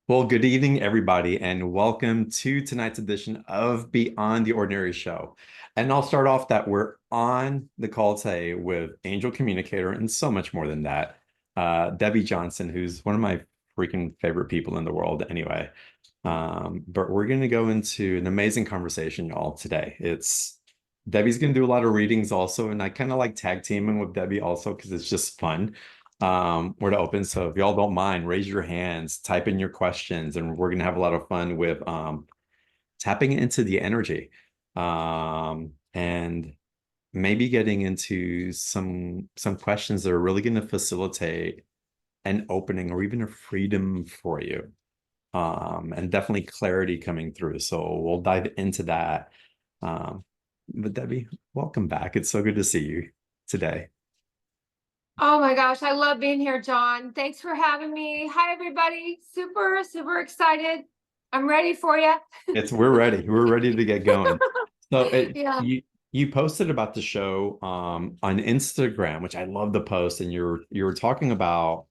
Well, good evening, everybody, and welcome to tonight's edition of Beyond the Ordinary Show. And I'll start off that we're on the call today with angel communicator and so much more than that. Debbie Johnson, who's one of my freaking favorite people in the world anyway. But we're going to go into an amazing conversation, y'all, today. It's Debbie's going to do a lot of readings also, and I kind of like tag teaming with Debbie also because it's just fun. We're to open. So if y'all don't mind, raise your hands, type in your questions, and we're gonna have a lot of fun with tapping into the energy. And maybe getting into some questions that are really gonna facilitate an opening or even a freedom for you. And definitely clarity coming through. So we'll dive into that. But Debbie, welcome back. It's so good to see you today. Oh my gosh, I love being here, John. Thanks for having me. Hi, everybody. Super, super excited. I'm ready for you. We're ready. We're ready to get going. So Yeah. you posted about the show on Instagram, which I love the post, and you were talking about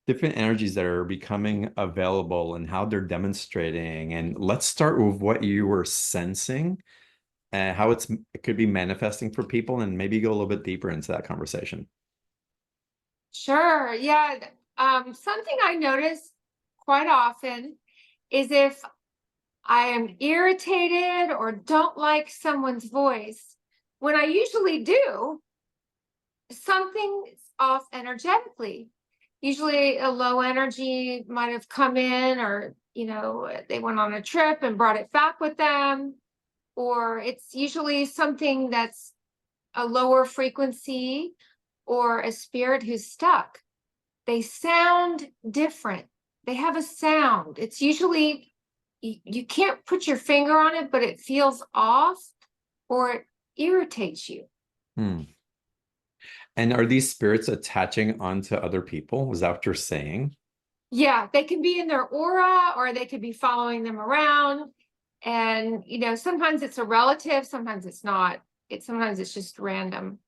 different energies that are becoming available and how they're demonstrating. And let's start with what you were sensing and how it could be manifesting for people, and maybe go a little bit deeper into that conversation. Sure. Yeah. Something I notice quite often is if I am irritated or don't like someone's voice, when I usually do, something's off energetically. Usually a low energy might have come in, or, they went on a trip and brought it back with them, or it's usually something that's a lower frequency or a spirit who's stuck. They sound different. They have a sound. It's usually, you can't put your finger on it, but it feels off or it irritates you. Hmm. And are these spirits attaching onto other people? Is that what you're saying? Yeah, they can be in their aura or they could be following them around. And, sometimes it's a relative, sometimes it's not. Sometimes it's just random.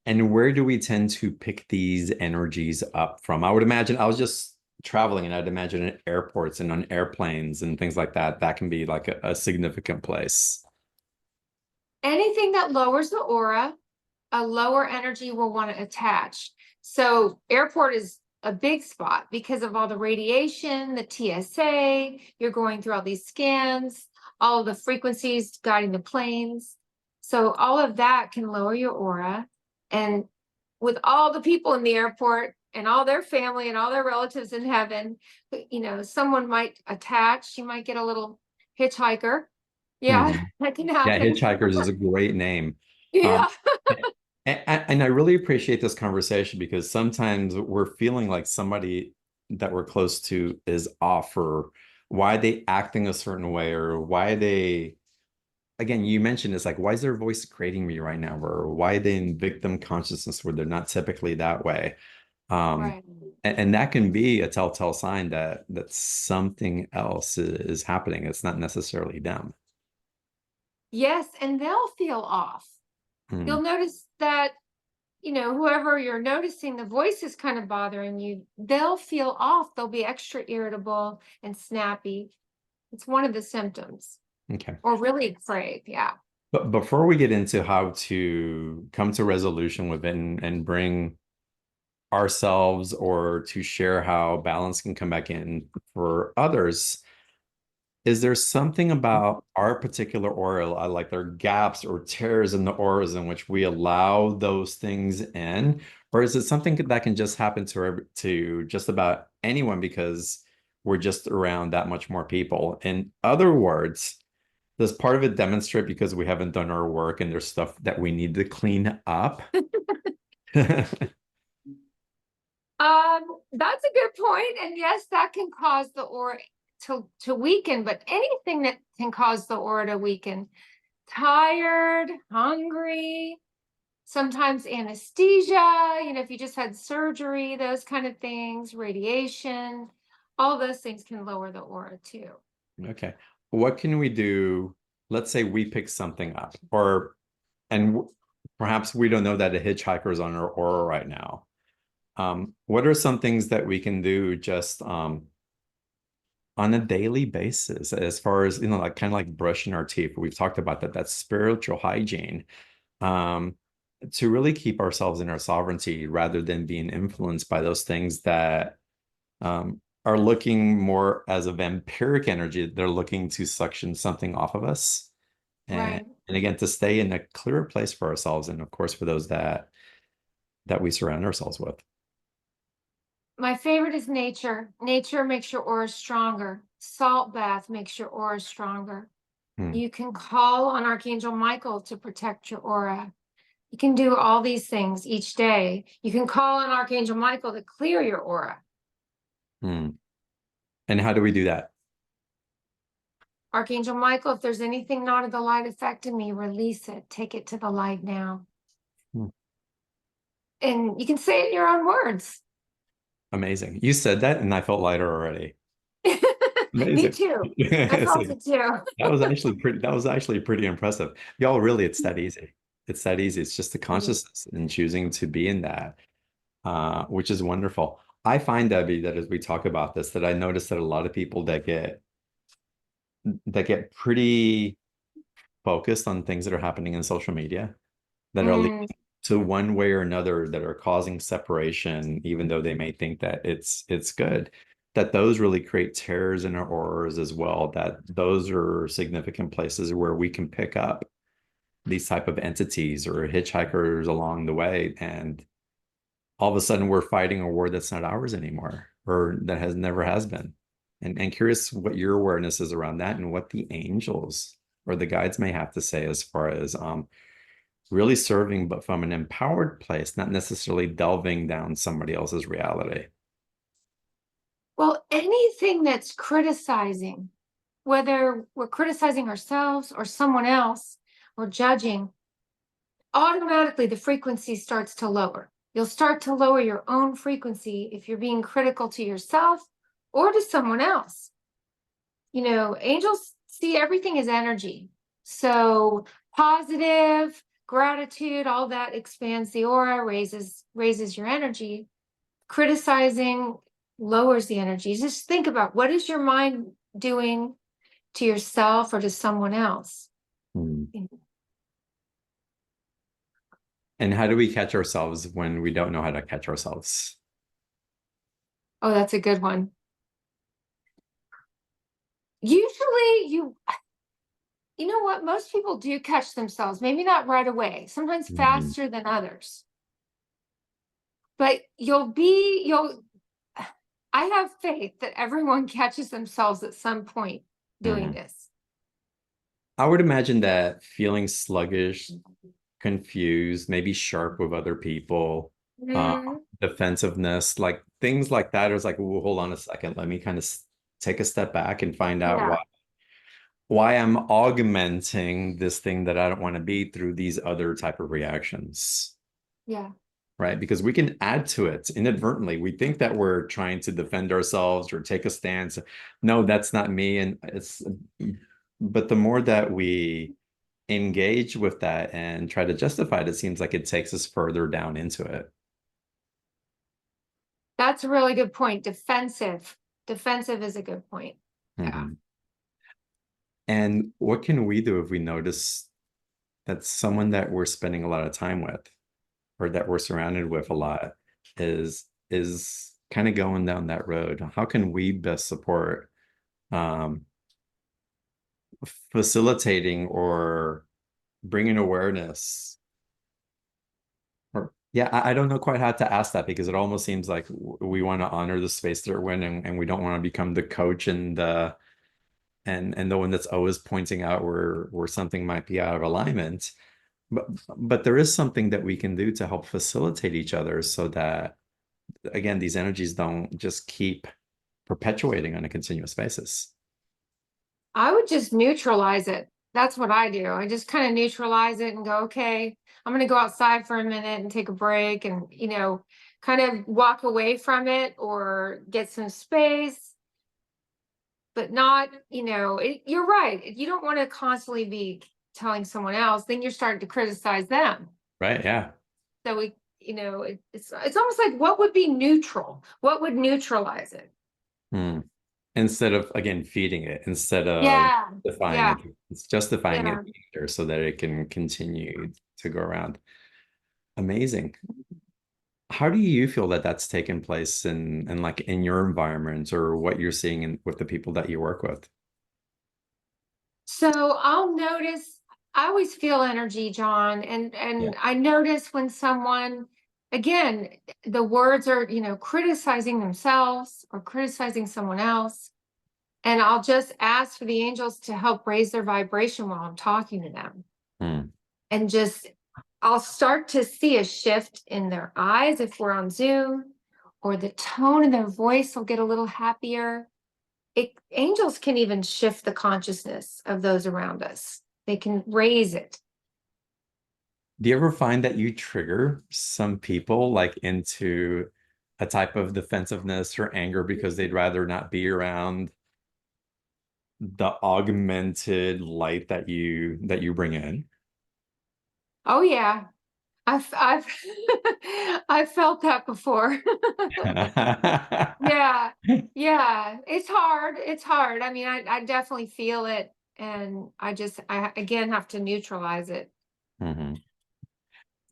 And where do we tend to pick these energies up from? I would imagine I was just traveling, and I'd imagine at airports and on airplanes and things like that. That can be like a significant place. Anything that lowers the aura, a lower energy will want to attach. So airport is a big spot because of all the radiation, the TSA, you're going through all these scans, all of the frequencies guiding the planes. So all of that can lower your aura. And with all the people in the airport and all their family and all their relatives in heaven, someone might attach, you might get a little hitchhiker. Yeah, Mhm. that can Yeah, happen. hitchhikers is a great name. Um, Yeah. and I really appreciate this conversation because sometimes we're feeling like somebody that we're close to is off, or why they acting a certain way, or why they, again, you mentioned it's like, why is their voice creating me right now? Or why are they in victim consciousness where they're not typically that way? Um, Right. and that can be a telltale sign that something else is happening. It's not necessarily them. Yes, and they'll feel off. Hmm. You'll notice that, whoever you're noticing, the voice is kind of bothering you. They'll feel off. They'll be extra irritable and snappy. It's one of the symptoms. Okay. Or really afraid. Yeah. But before we get into how to come to resolution with it and bring ourselves, or to share how balance can come back in for others, is there something about our particular aura, like there are gaps or tears in the auras in which we allow those things in? Or is it something that can just happen to just about anyone because we're just around that much more people? In other words, does part of it demonstrate because we haven't done our work and there's stuff that we need to clean up? That's a good point. And yes, that can cause the aura to weaken, but anything that can cause the aura to weaken, tired, hungry, sometimes anesthesia, if you just had surgery, those kind of things, radiation, all those things can lower the aura too. Okay. What can we do? Let's say we pick something up, and perhaps we don't know that a hitchhiker is on our aura right now. What are some things that we can do just on a daily basis, as far as, like kind of like brushing our teeth. We've talked about that, that spiritual hygiene, um, to really keep ourselves in our sovereignty rather than being influenced by those things that are looking more as a vampiric energy. They're looking to suction something off of us. Right. And again, to stay in a clearer place for ourselves, and of course for those that we surround ourselves with. My favorite is nature. Nature makes your aura stronger. Salt bath makes your aura stronger. Hmm. You can call on Archangel Michael to protect your aura. You can do all these things each day. You can call on Archangel Michael to clear your aura. Hmm. And how do we do that? Archangel Michael, if there's anything not of the light affecting me, release it. Take it to the light now. Hmm. And you can say it in your own words. Amazing. You said that and I felt lighter already. Me Amazing. too. I So felt it too. that was actually pretty impressive. Y'all, really, it's that easy. It's that easy. It's just the Mhm. consciousness and choosing to be in that, which is wonderful. I find, Debbie, that as we talk about this, that I notice that a lot of people that get pretty focused on things that are happening in social media that are leading Mm, to one way or another, that are causing separation, even though they may think that it's good, that those really create tears in our auras as well, that those are significant places where we can pick up these type of entities or hitchhikers along the way, and all of a sudden we're fighting a war that's not ours anymore, or that has never has been. And curious what your awareness is around that, and what the angels or the guides may have to say as far as really serving, but from an empowered place, not necessarily delving down somebody else's reality. well, anything that's criticizing, whether we're criticizing ourselves or someone else or judging, automatically the frequency starts to lower. You'll start to lower your own frequency if you're being critical to yourself or to someone else. Angels see everything as energy. So positive, gratitude, all that expands the aura, raises your energy. Criticizing lowers the energy. Just think about, what is your mind doing to yourself or to someone else? Hmm. And how do we catch ourselves when we don't know how to catch ourselves? Oh, that's a good one. Usually you know what? Most people do catch themselves, maybe not right away, sometimes Mhm. faster than others. But you'll I have faith that everyone catches themselves at some point doing Mhm. this. I would imagine that feeling sluggish, confused, maybe sharp with other people, uh, Mm, defensiveness, like things like that. Is like, well, hold on a second. Let me kind of take a step back and find out yeah, why I'm augmenting this thing that I don't want to be through these other type of reactions. yeah. Right? Because we can add to it inadvertently. We think that we're trying to defend ourselves or take a stance. No, that's not me. But the more that we engage with that and try to justify it, it seems like it takes us further down into it. That's a really good point. Defensive. Defensive is a good point. Yeah. Mhm. And what can we do if we notice that someone that we're spending a lot of time with, or that we're surrounded with a lot, is kind of going down that road? How can we best support um, facilitating or bringing awareness? Or yeah, I don't know quite how to ask that, because it almost seems like we want to honor the space they're in, and we don't want to become the coach and the one that's always pointing out where something might be out of alignment. But but there is something that we can do to help facilitate each other, so that again, these energies don't just keep perpetuating on a continuous basis. I would just neutralize it. That's what I do. I just kind of neutralize it and go, okay, I'm going to go outside for a minute and take a break and, kind of walk away from it or get some space, but not, you're right. You don't want to constantly be telling someone else, then you're starting to criticize them. Right? Yeah. So it's almost like, what would be neutral? What would neutralize it? Hmm. instead of, again, feeding it, instead of Yeah, defying yeah, it, it's justifying yeah. it being there so that it can continue to go around. Amazing. How do you feel that that's taken place in like in your environment or what you're seeing with the people that you work with? So I'll notice, I always feel energy, John, Yeah. and I notice when someone, again, the words are, criticizing themselves or criticizing someone else. And I'll just ask for the angels to help raise their vibration while I'm talking to them. Mm, And just, I'll start to see a shift in their eyes if we're on Zoom, or the tone in their voice will get a little happier. Angels can even shift the consciousness of those around us. They can raise it. do you ever find that you trigger some people like into a type of defensiveness or anger because they'd rather not be around the augmented light that you bring in? Oh yeah, I've I've felt that before. Yeah, yeah. It's hard. It's hard. I mean, I definitely feel it, and I again have to neutralize it. Mhm.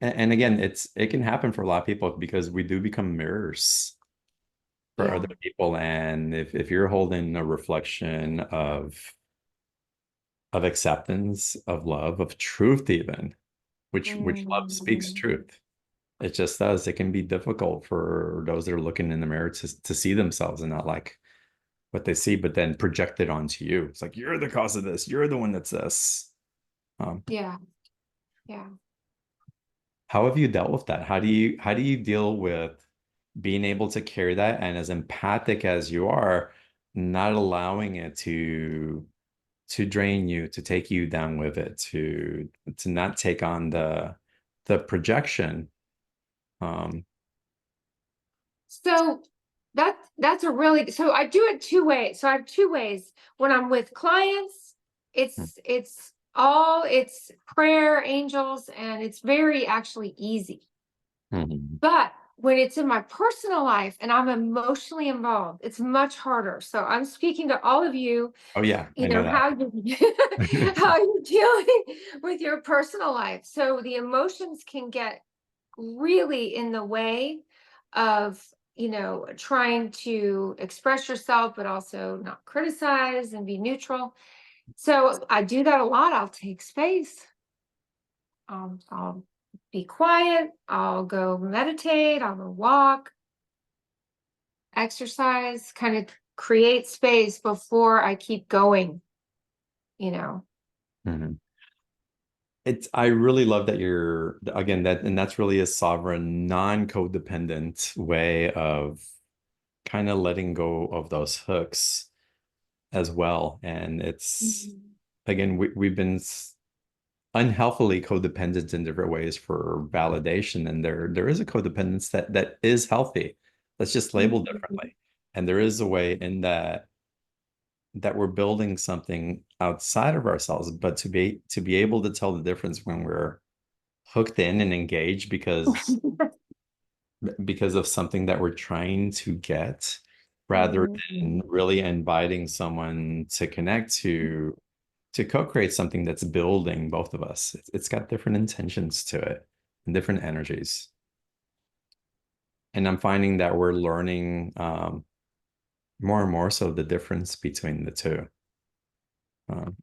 And again, it can happen for a lot of people because we do become mirrors for Yeah. other people. And if you're holding a reflection of acceptance, of love, of truth even, which love speaks Mm, truth. It just does. It can be difficult for those that are looking in the mirror to see themselves and not like what they see, but then project it onto you. It's like you're the cause of this. You're the one that's this. Um, yeah, yeah. how have you dealt with that? How do you deal with being able to carry that and as empathic as you are, not allowing it to drain you, to take you down with it, to not take on the projection. Um, So that's a really, so I do it two ways. So I have two ways. When I'm with clients, it's prayer, angels, and it's very actually easy. mhm. But when it's in my personal life and I'm emotionally involved, it's much harder. So I'm speaking to all of you, Oh yeah, I know how you how you're dealing with your personal life. So the emotions can get really in the way of, trying to express yourself, but also not criticize and be neutral. So I do that a lot. I'll take space. I'll be quiet. I'll go meditate. I'll go walk, exercise, kind of create space before I keep going, you know. Mhm. I really love that you're again that and that's really a sovereign, non-codependent way of kind of letting go of those hooks as well. And it's Mhm. again we've been unhealthily codependent in different ways for validation, and there is a codependence that is healthy. That's just labeled Mhm. differently. And there is a way in that we're building something outside of ourselves, but to be able to tell the difference when we're hooked in and engaged because of something that we're trying to get rather than Mhm. really inviting someone to connect to co-create something that's building both of us. It's got different intentions to it and different energies. And I'm finding that we're learning more and more so the difference between the two.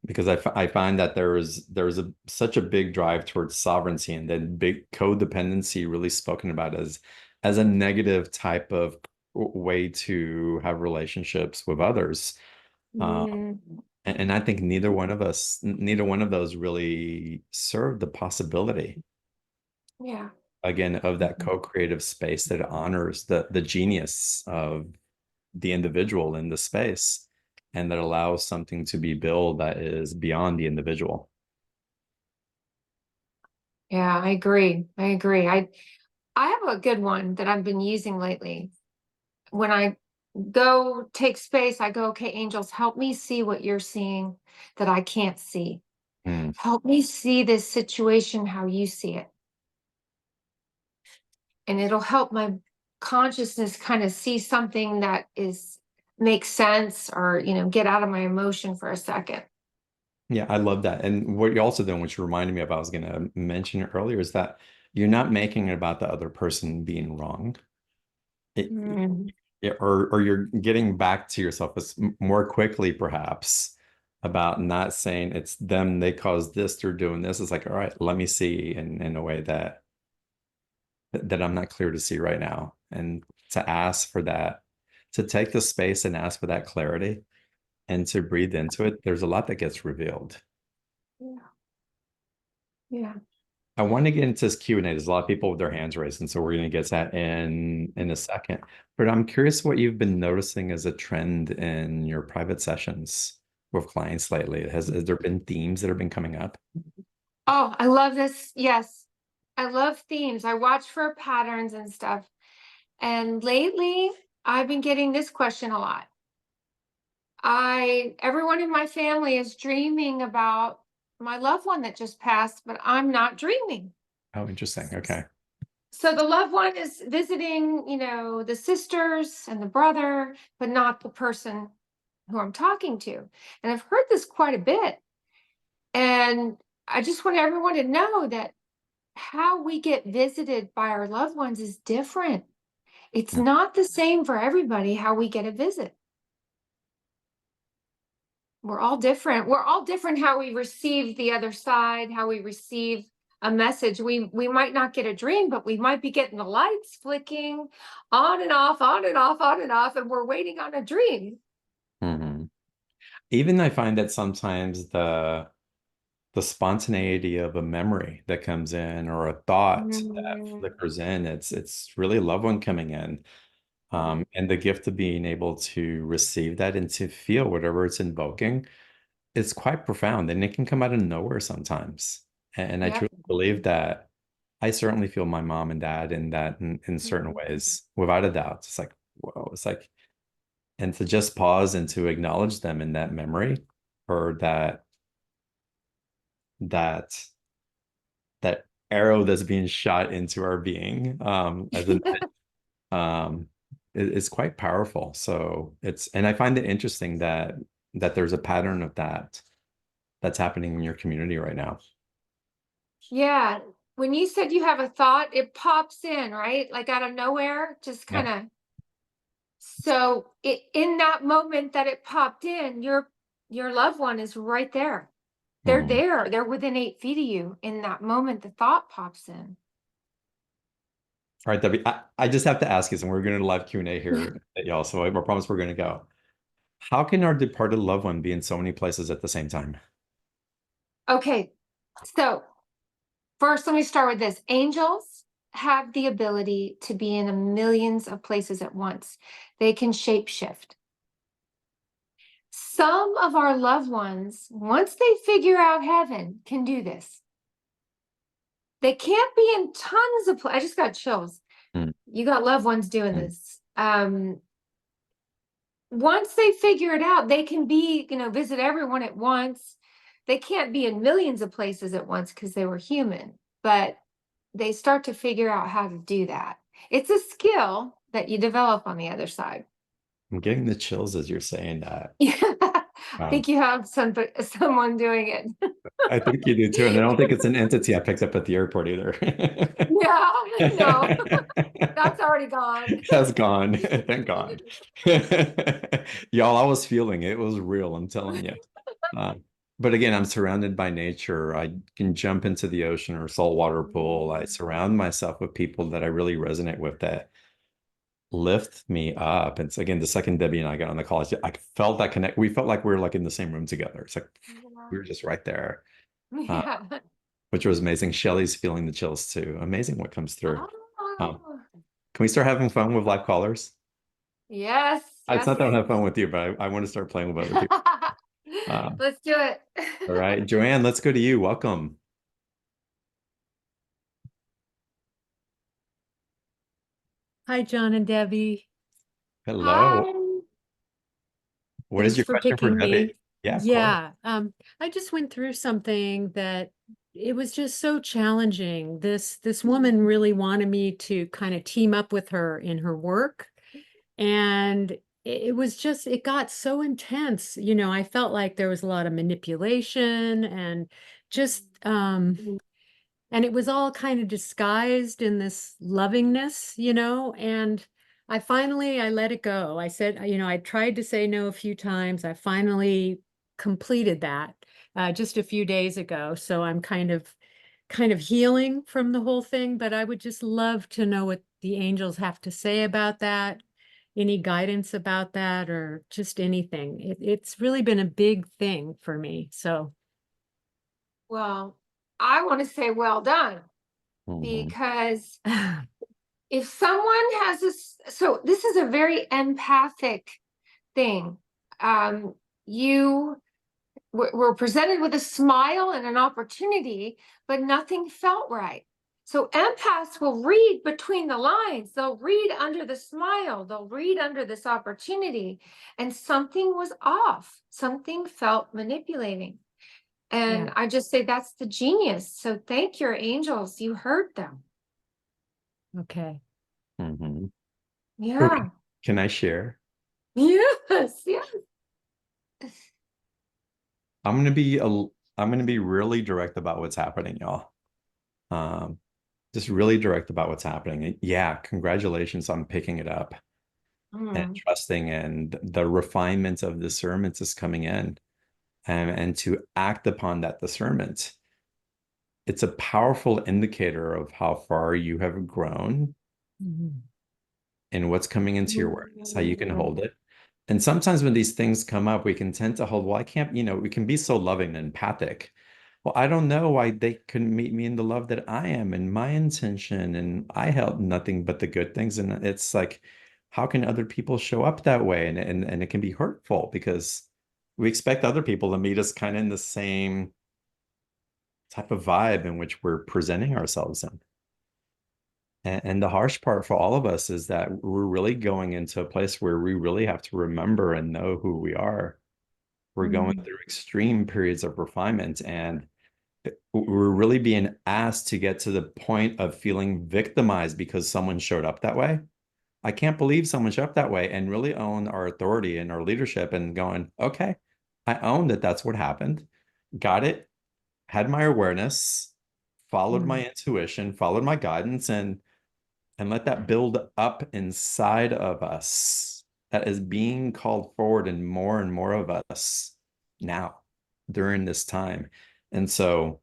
Because I find that there's such a big drive towards sovereignty and then big codependency really spoken about as a negative type of way to have relationships with others. Um, Mhm. and I think neither one of those really serve the possibility Yeah. again of that co-creative space that honors the genius of the individual in the space and that allows something to be built that is beyond the individual. Yeah, I agree. I agree. I have a good one that I've been using lately. When I go take space, I go, okay, angels, help me see what you're seeing that I can't see. Mm, Help me see this situation how you see it. And it'll help my consciousness kind of see something that is make sense or, get out of my emotion for a second. Yeah, I love that. And what you also done, which reminded me of, I was going to mention it earlier, is that you're not making it about the other person being wrong. It, Mm. or you're getting back to yourself more quickly, perhaps, about not saying it's them, they caused this, they're doing this. It's like, all right, let me see in a way that I'm not clear to see right now. And to ask for that, to take the space and ask for that clarity and to breathe into it, there's a lot that gets revealed. Yeah. Yeah. I want to get into this Q&A. There's a lot of people with their hands raised, and so we're going to get to that in a second. But I'm curious what you've been noticing as a trend in your private sessions with clients lately. Has there been themes that have been coming up? Oh, I love this. Yes. I love themes. I watch for patterns and stuff. And lately, I've been getting this question a lot. Everyone in my family is dreaming about my loved one that just passed, but I'm not dreaming. Oh, interesting. Okay. So the loved one is visiting, the sisters and the brother, but not the person who I'm talking to. And I've heard this quite a bit. And I just want everyone to know that how we get visited by our loved ones is different. It's Yeah. not the same for everybody how we get a visit. We're all different. We're all different how we receive the other side, how we receive a message. We might not get a dream, but we might be getting the lights flicking on and off, on and off, on and off, and we're waiting on a dream. Mhm. Even I find that sometimes the spontaneity of a memory that comes in or a thought that Mm, flickers in, it's really a loved one coming in. yeah. And the gift of being able to receive that and to feel whatever it's invoking is quite profound. And it can come out of nowhere sometimes. And I Yep. truly believe that I certainly feel my mom and dad in that in certain Mhm. ways, without a doubt. It's like, whoa, it's like, and to just pause and to acknowledge them in that memory or that that arrow that's being shot into our being as an um is quite powerful. So it's, and I find it interesting that there's a pattern of that's happening in your community right now. Yeah. When you said you have a thought, it pops in, right? Like out of nowhere, just kind Yeah. of. So in that moment that it popped in, your loved one is right there. They're Mhm. there. They're within 8 feet of you. In that moment, the thought pops in. All right, Debbie, I just have to ask you, and we're going to live Q&A here, y'all. So I promise we're going to go. How can our departed loved one be in so many places at the same time? Okay. So first, let me start with this. Angels have the ability to be in a millions of places at once. They can shapeshift. Some of our loved ones, once they figure out heaven, can do this. They can't be in tons of places. I just got chills. Mm, You got loved ones doing mm. this. Once they figure it out, they can be, visit everyone at once. They can't be in millions of places at once because they were human, but they start to figure out how to do that. It's a skill that you develop on the other side. I'm getting the chills as you're saying that. Yeah, I Wow. think you have someone doing it. I think you do too. And I don't think it's an entity I picked up at the airport either. Yeah, no, that's already gone. That's gone. Thank God. Y'all, I was feeling it. It was real, I'm telling you. Uh, but again, I'm surrounded by nature. I can jump into the ocean or saltwater pool. I surround myself with people that I really resonate with that lift me up. And so again, the second Debbie and I got on the call, I felt that connect. We felt like we were like in the same room together. It's like we were just right there, uh, Yeah. which was amazing. Shelly's feeling the chills too. Amazing what comes through. Um, Oh, can we start having fun with live callers? yes, It's yes, not that I don't yes. have fun with you, but I want to start playing with other people. Let's do it. All right, Joanne, let's go to you. Welcome. Hi, John and Debbie. Hello. Hi. What is Thanks your for question for picking Debbie? me. Yeah, of course. Yeah, I just went through something that it was just so challenging. This Mm, woman really wanted me to kind of team up with her in her work, and it was just, it got so intense. You know, I felt like there was a lot of manipulation and just, and it was all kind of disguised in this lovingness, you know, and I let it go. I said, you know, I tried to say no a few times. I finally completed that just a few days ago. So I'm kind of healing from the whole thing, but I would just love to know what the angels have to say about that, any guidance about that, or just anything. It's really been a big thing for me. So, Well, I want to say well done, Mhm. because if someone has this, so this is a very empathic thing. You were presented with a smile and an opportunity, but nothing felt right. So empaths will read between the lines. They'll read under the smile. They'll read under this opportunity. And something was off. Something felt manipulating. And yeah, I just say that's the genius. So thank your angels. You heard them. okay. Mhm. Oh, Yeah. can I share? Yes. Yes. I'm gonna be really direct about what's happening, y'all. Um, just really direct about what's happening. Yeah, congratulations on picking it up and Mm. trusting, and the refinement of discernment is coming in, and to act upon that discernment. It's a powerful indicator of how far you have grown Mhm. and what's coming into your awareness, how you can hold it. And sometimes when these things come up, we can tend to hold, well, I can't, we can be so loving and empathic. Well, I don't know why they couldn't meet me in the love that I am and my intention. And I held nothing but the good things. And it's like, how can other people show up that way? And it can be hurtful because we expect other people to meet us kind of in the same type of vibe in which we're presenting ourselves in. And the harsh part for all of us is that we're really going into a place where we really have to remember and know who we are. We're going Mhm. through extreme periods of refinement, and we're really being asked to get to the point of feeling victimized because someone showed up that way. I can't believe someone showed up that way, and really own our authority and our leadership and going, okay, I own that that's what happened. Got it. Had my awareness, followed Mm. my intuition, followed my guidance, and let that build up inside of us that is being called forward in more and more of us now during this time. And so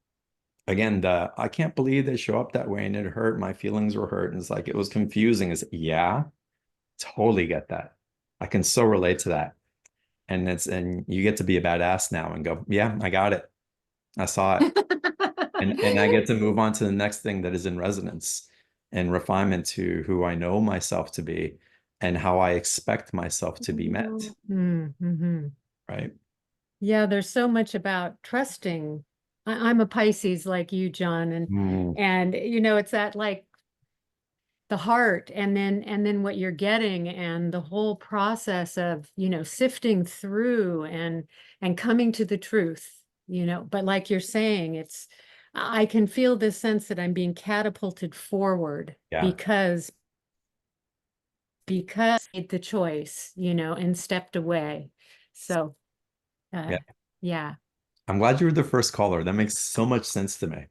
again, the I can't believe they show up that way and it hurt. My feelings were hurt. And it's like it was confusing. Is yeah, totally get that. I can so relate to that. And you get to be a badass now and go, yeah, I got it. I saw it. And I get to move on to the next thing that is in resonance and refinement to who I know myself to be and how I expect myself to be met, Mhm. right? Yeah, there's so much about trusting. I'm a Pisces like you, John, Mm, and you know, it's that like the heart and then what you're getting and the whole process of, you know, sifting through and coming to the truth, you know. But like you're saying, it's I can feel this sense that I'm being catapulted forward yeah, because I made the choice, you know, and stepped away. So, yeah. yeah. I'm glad you were the first caller. That makes so much sense to me.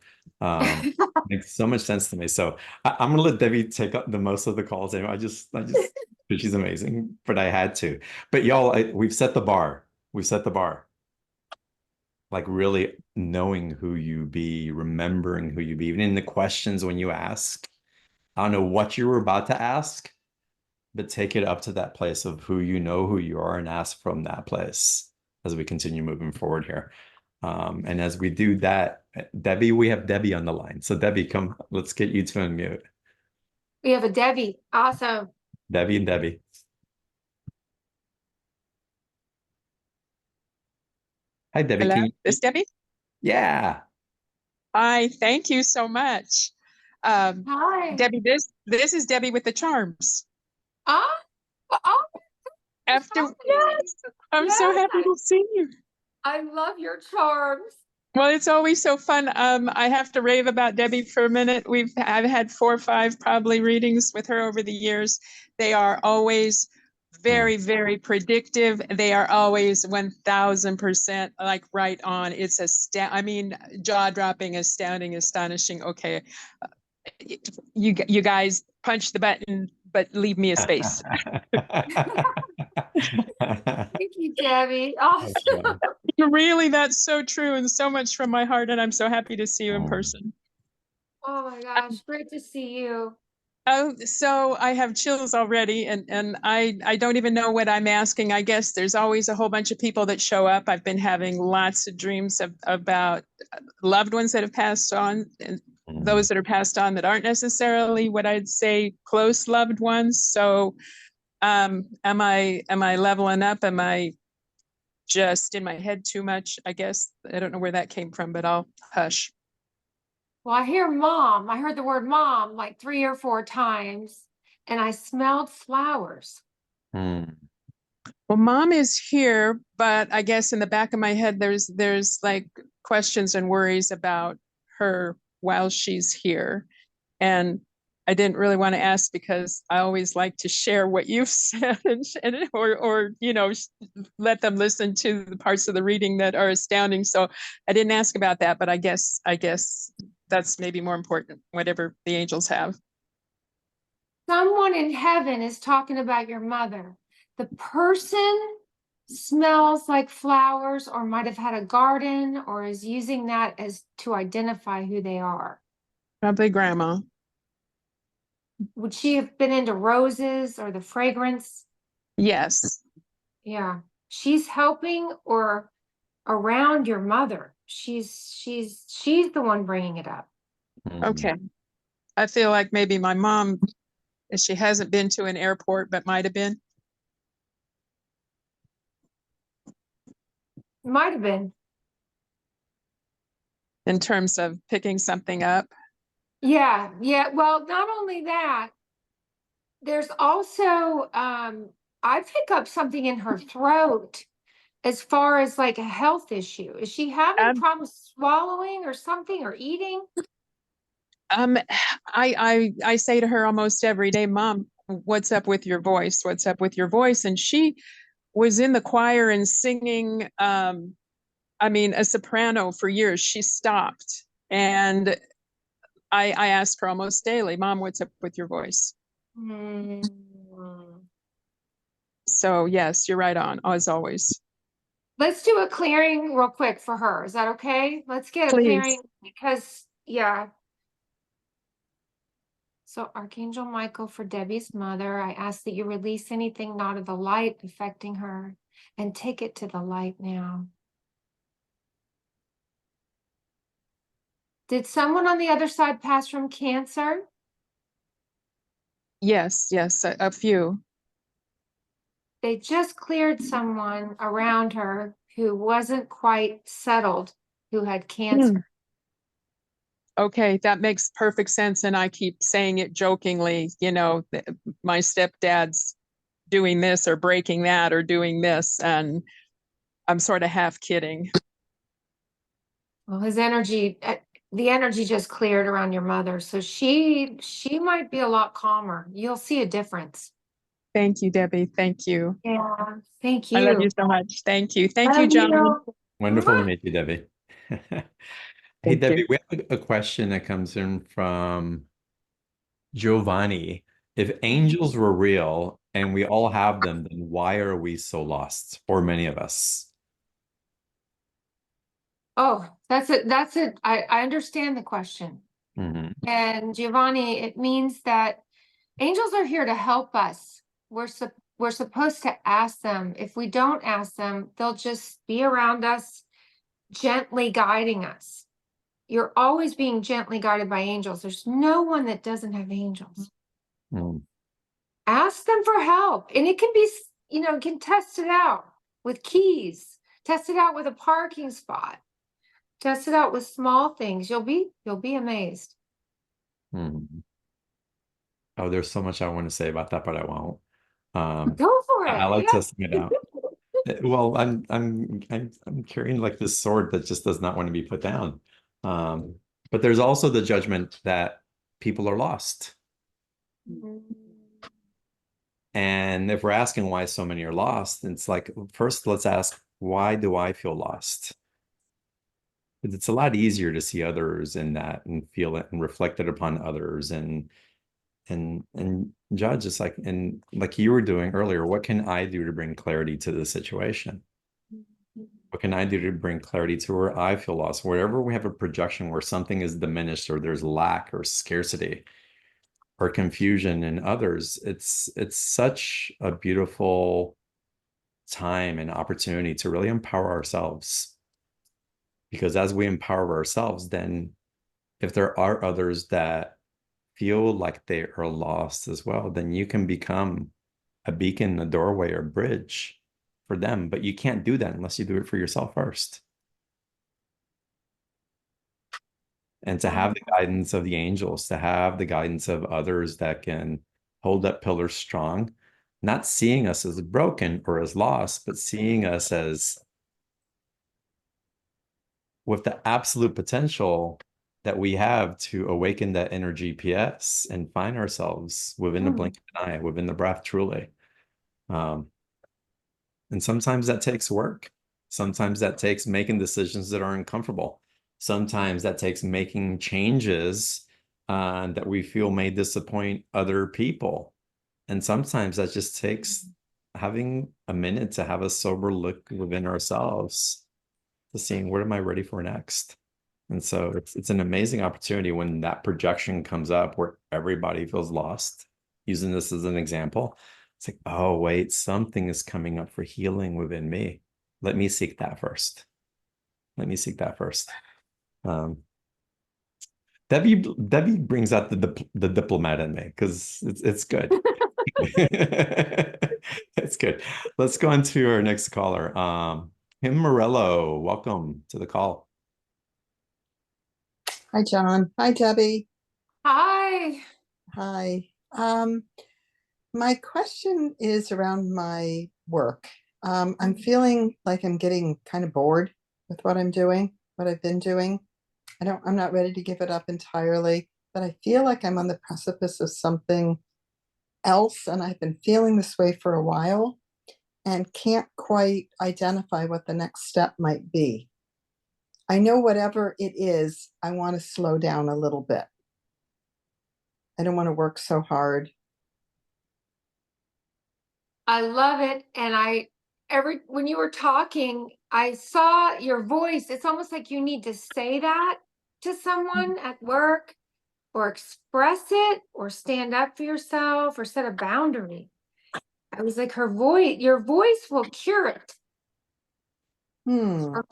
Makes so much sense to me. So I'm gonna let Debbie take up the most of the calls. Anyway, but she's amazing. But I had to. But y'all, we've set the bar. We've set the bar. Like really knowing who you be, remembering who you be, even in the questions when you ask. I don't know what you were about to ask, but take it up to that place of who you know who you are and ask from that place as we continue moving forward here. And as we do that, Debbie, we have Debbie on the line. So Debbie, come, let's get you to unmute. We have a Debbie. Awesome. Debbie and Debbie. Hi, Debbie. Hello, Can you? this Debbie. Yeah. Hi, thank you so much. Um, Hi. Debbie, this is Debbie with the charms. Ah, oh, After, hi. yes, I'm so Yes, happy to see you. I love your charms. Well, it's always so fun. I have to rave about Debbie for a minute. I've had 4 or 5 probably readings with her over the years. They are always very, very predictive. They are always 1000% like right on. It's I mean, jaw-dropping, astounding, astonishing. Okay, you guys punch the button, but leave me a space. Thank you, Debbie. Awesome. Really, that's so true and so much from my heart, and I'm so happy to see you in person. Oh my gosh, great to see you. Oh, so I have chills already, and I don't even know what I'm asking. I guess there's always a whole bunch of people that show up. I've been having lots of dreams about loved ones that have passed on, and those that are passed on that aren't necessarily what I'd say close loved ones. So, am I leveling up? Am I just in my head too much? I guess I don't know where that came from, but I'll hush. Well, I hear mom. I heard the word mom like 3 or 4 times, and I smelled flowers. Hmm. Well, mom is here, but I guess in the back of my head, there's like questions and worries about her while she's here. And I didn't really want to ask because I always like to share what you've said or let them listen to the parts of the reading that are astounding. So I didn't ask about that, but I guess that's maybe more important, whatever the angels have. Someone in heaven is talking about your mother. The person smells like flowers or might have had a garden or is using that as to identify who they are. Probably grandma. Would she have been into roses or the fragrance? Yes. Yeah. She's helping or around your mother. She's the one bringing it up. Okay. I feel like maybe my mom, she hasn't been to an airport, but might have been. Might have been. In terms of picking something up. Yeah. Well, not only that, there's also I pick up something in her throat as far as like a health issue. Is she having problems swallowing or something or eating? I say to her almost every day, Mom, what's up with your voice? What's up with your voice? And she was in the choir and singing, a soprano for years. She stopped. And I ask her almost daily, Mom, what's up with your voice? Mm. So yes, you're right on, as always. Let's do a clearing real quick for her. Is that okay? Let's get a clearing because, yeah. So Archangel Michael for Debbie's mother, I ask that you release anything not of the light affecting her and take it to the light now. Did someone on the other side pass from Cancer? Yes, a few. They just cleared someone around her who wasn't quite settled, who had Cancer. Okay, that makes perfect sense. And I keep saying it jokingly, my stepdad's doing this or breaking that or doing this. And I'm sort of half kidding. Well, his energy, the energy just cleared around your mother. So she might be a lot calmer. You'll see a difference. Thank you, Debbie. Thank you. Yeah, thank you. I love you so much. Thank you. Thank you, Love John. you. Wonderful to meet you, Debbie. Hey, Thank Debbie, you. we have a question that comes in from Giovanni. If angels were real and we all have them, then why are we so lost, or many of us? Oh, that's it. That's it. I understand the question. Mhm. And Giovanni, it means that angels are here to help us. We're supposed to ask them. If we don't ask them, they'll just be around us, gently guiding us. You're always being gently guided by angels. There's no one that doesn't have angels. Mm. Ask them for help. And it can be, you can test it out with keys, test it out with a parking spot, test it out with small things. You'll be amazed. Mm. Oh, there's so much I want to say about that, but I won't. Go for it. I like Yeah. testing it out. Well, I'm carrying like this sword that just does not want to be put down. But there's also the judgment that people are lost. And if we're asking why so many are lost, it's like, first, let's ask, why do I feel lost? Because it's a lot easier to see others in that and feel it and reflect it upon others and judge. It's like, and like you were doing earlier, what can I do to bring clarity to the situation? What can I do to bring clarity to where I feel lost? Wherever we have a projection where something is diminished or there's lack or scarcity or confusion in others, it's such a beautiful time and opportunity to really empower ourselves. Because as we empower ourselves, then if there are others that feel like they are lost as well, then you can become a beacon, a doorway, or bridge for them. But you can't do that unless you do it for yourself first. And to have the guidance of the angels, to have the guidance of others that can hold that pillar strong, not seeing us as broken or as lost, but seeing us as with the absolute potential that we have to awaken that inner GPS and find ourselves within the blink of an eye, within the breath, truly. And sometimes that takes work. Sometimes that takes making decisions that are uncomfortable. Sometimes that takes making changes that we feel may disappoint other people. And sometimes that just takes having a minute to have a sober look within ourselves to seeing what am I ready for next. And so it's an amazing opportunity when that projection comes up where everybody feels lost, using this as an example. It's like, oh, wait, something is coming up for healing within me. Let me seek that first. Let me seek that first. Debbie brings out the diplomat in me because it's good. It's good. Let's go on to our next caller. Kim Morello, welcome to the call. Hi, John. Hi, Debbie. Hi. Hi. My question is around my work. I'm feeling like I'm getting kind of bored with what I'm doing, what I've been doing. I'm not ready to give it up entirely, but I feel like I'm on the precipice of something else, and I've been feeling this way for a while and can't quite identify what the next step might be. I know whatever it is, I want to slow down a little bit. I don't want to work so hard. I love it. And when you were talking, I saw your voice. It's almost like you need to say that to someone at work or express it or stand up for yourself or set a boundary. I was like, your voice will cure it. Or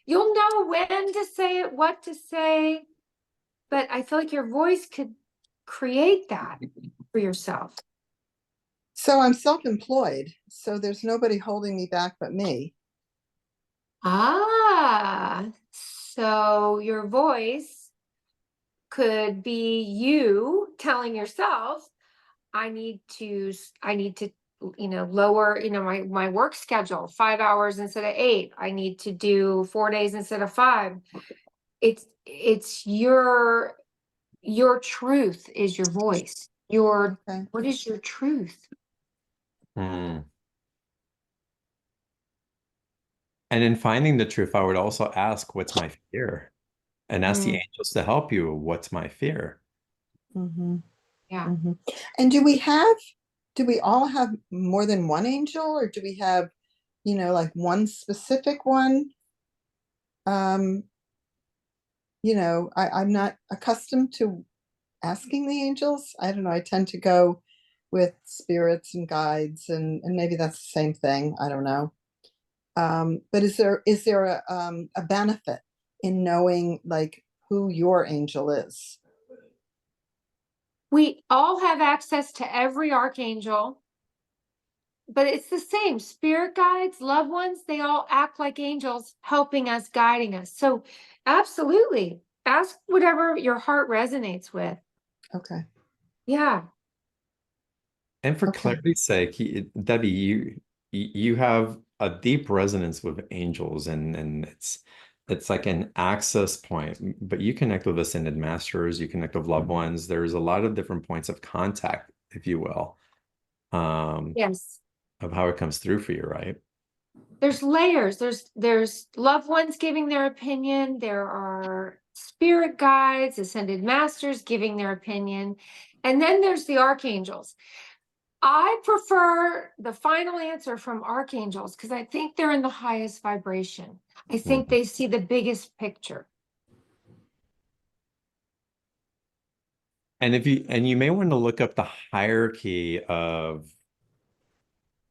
you'll know when to say it, what to say, but I feel like your voice could create that for yourself. So I'm self-employed, so there's nobody holding me back but me. So your voice could be you telling yourself, I need to, lower, my work schedule, 5 hours instead of 8. I need to do 4 days instead of 5. It's your truth is your voice. What is your truth? And in finding the truth, I would also ask, what's my fear? And ask the angels to help you. What's my fear? Yeah. And do we all have more than one angel, or do we have, like one specific one? I'm not accustomed to asking the angels. I don't know. I tend to go with spirits and guides, and maybe that's the same thing. I don't know. But is there a benefit in knowing like who your angel is? We all have access to every archangel, but it's the same. Spirit guides, loved ones, they all act like angels, helping us, guiding us. So absolutely, ask whatever your heart resonates with. Okay. Yeah. And for clarity's sake, Debbie, you have a deep resonance with angels, and it's like an access point. But you connect with ascended masters, you connect with loved ones. There's a lot of different points of contact if you will, Yes. of how it comes through for you, right? There's layers. There's loved ones giving their opinion. There are spirit guides, ascended masters giving their opinion. And then there's the archangels. I prefer the final answer from archangels because I think they're in the highest vibration. I think Mhm. they see the biggest picture. And you may want to look up the hierarchy of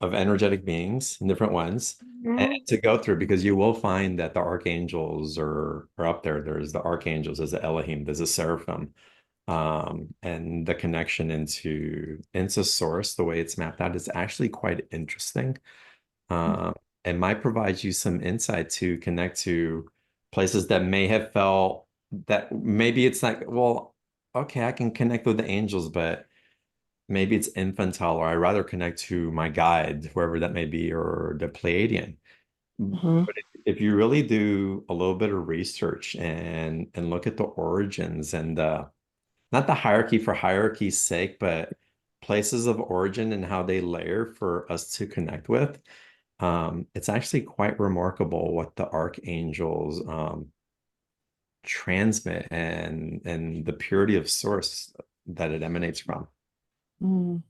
energetic beings and different ones and Mhm. to go through, because you will find that the archangels are up there. There's the archangels, there's the Elohim, there's the seraphim, and the connection into source, the way it's mapped out is actually quite interesting. Um, and might provide you some insight to connect to places that may have felt that maybe it's like, well, okay, I can connect with the angels, but maybe it's infantile, or I rather connect to my guide, whoever that may be, or the Pleiadian. Mhm. But if you really do a little bit of research and look at the origins and not the hierarchy for hierarchy's sake, but places of origin and how they layer for us to connect with, it's actually quite remarkable what the archangels transmit and the purity of source that it emanates from. Mm.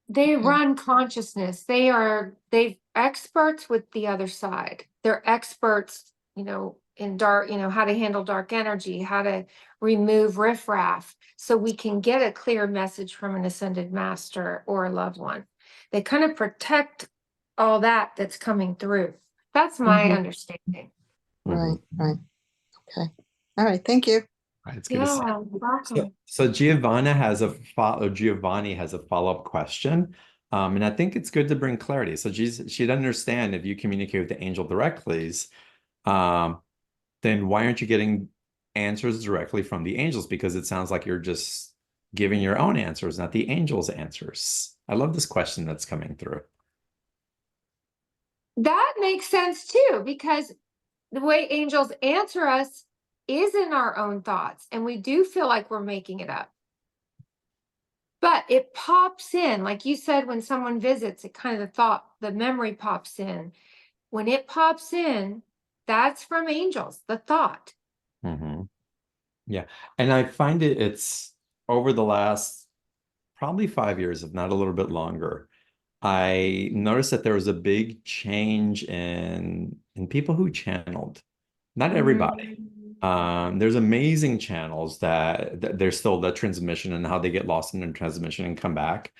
They Okay. run consciousness. They've experts with the other side. They're experts, in dark, how to handle dark energy, how to remove Riff Raff, so we can get a clear message from an ascended master or a loved one. They kind of protect all that's coming through. That's my Mhm. understanding. Right, right. Okay. All right. Thank you. Right, it's good to see. Yeah, welcome. So Giovanni has a follow-up question. And I think it's good to bring clarity. So she'd understand if you communicate with the angel directly, um, then why aren't you getting answers directly from the angels? Because it sounds like you're just giving your own answers, not the angels' answers. I love this question that's coming through. That makes sense too, because the way angels answer us is in our own thoughts, and we do feel like we're making it up. But it pops in, like you said, when someone visits, it kind of the memory pops in. When it pops in, that's from angels, the thought. Mhm. Yeah. And I find it's over the last probably 5 years, if not a little bit longer. I noticed that there was a big change in people who channeled. Not everybody. Mm. There's amazing channels that there's still the transmission, and how they get lost in the transmission and come back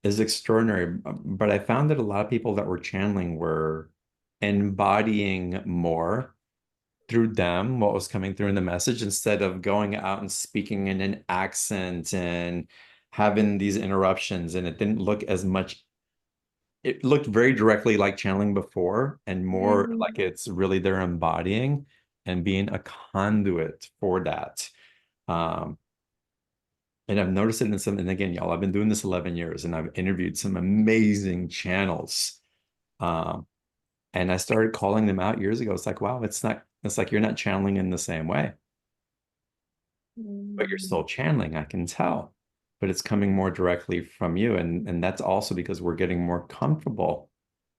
is extraordinary. But I found that a lot of people that were channeling were embodying more through them what was coming through in the message, instead of going out and speaking in an accent and having these interruptions. And it didn't look as much, it looked very directly like channeling before, and more like Mhm. it's really they're embodying and being a conduit for that. Um, and I've noticed it in some, and again, y'all, I've been doing this 11 years and I've interviewed some amazing channels. Um, and I started calling them out years ago. It's like, wow, it's like you're not channeling in the same way, but you're Mm. still channeling, I can tell. But it's coming more directly from you. And that's also because we're getting more comfortable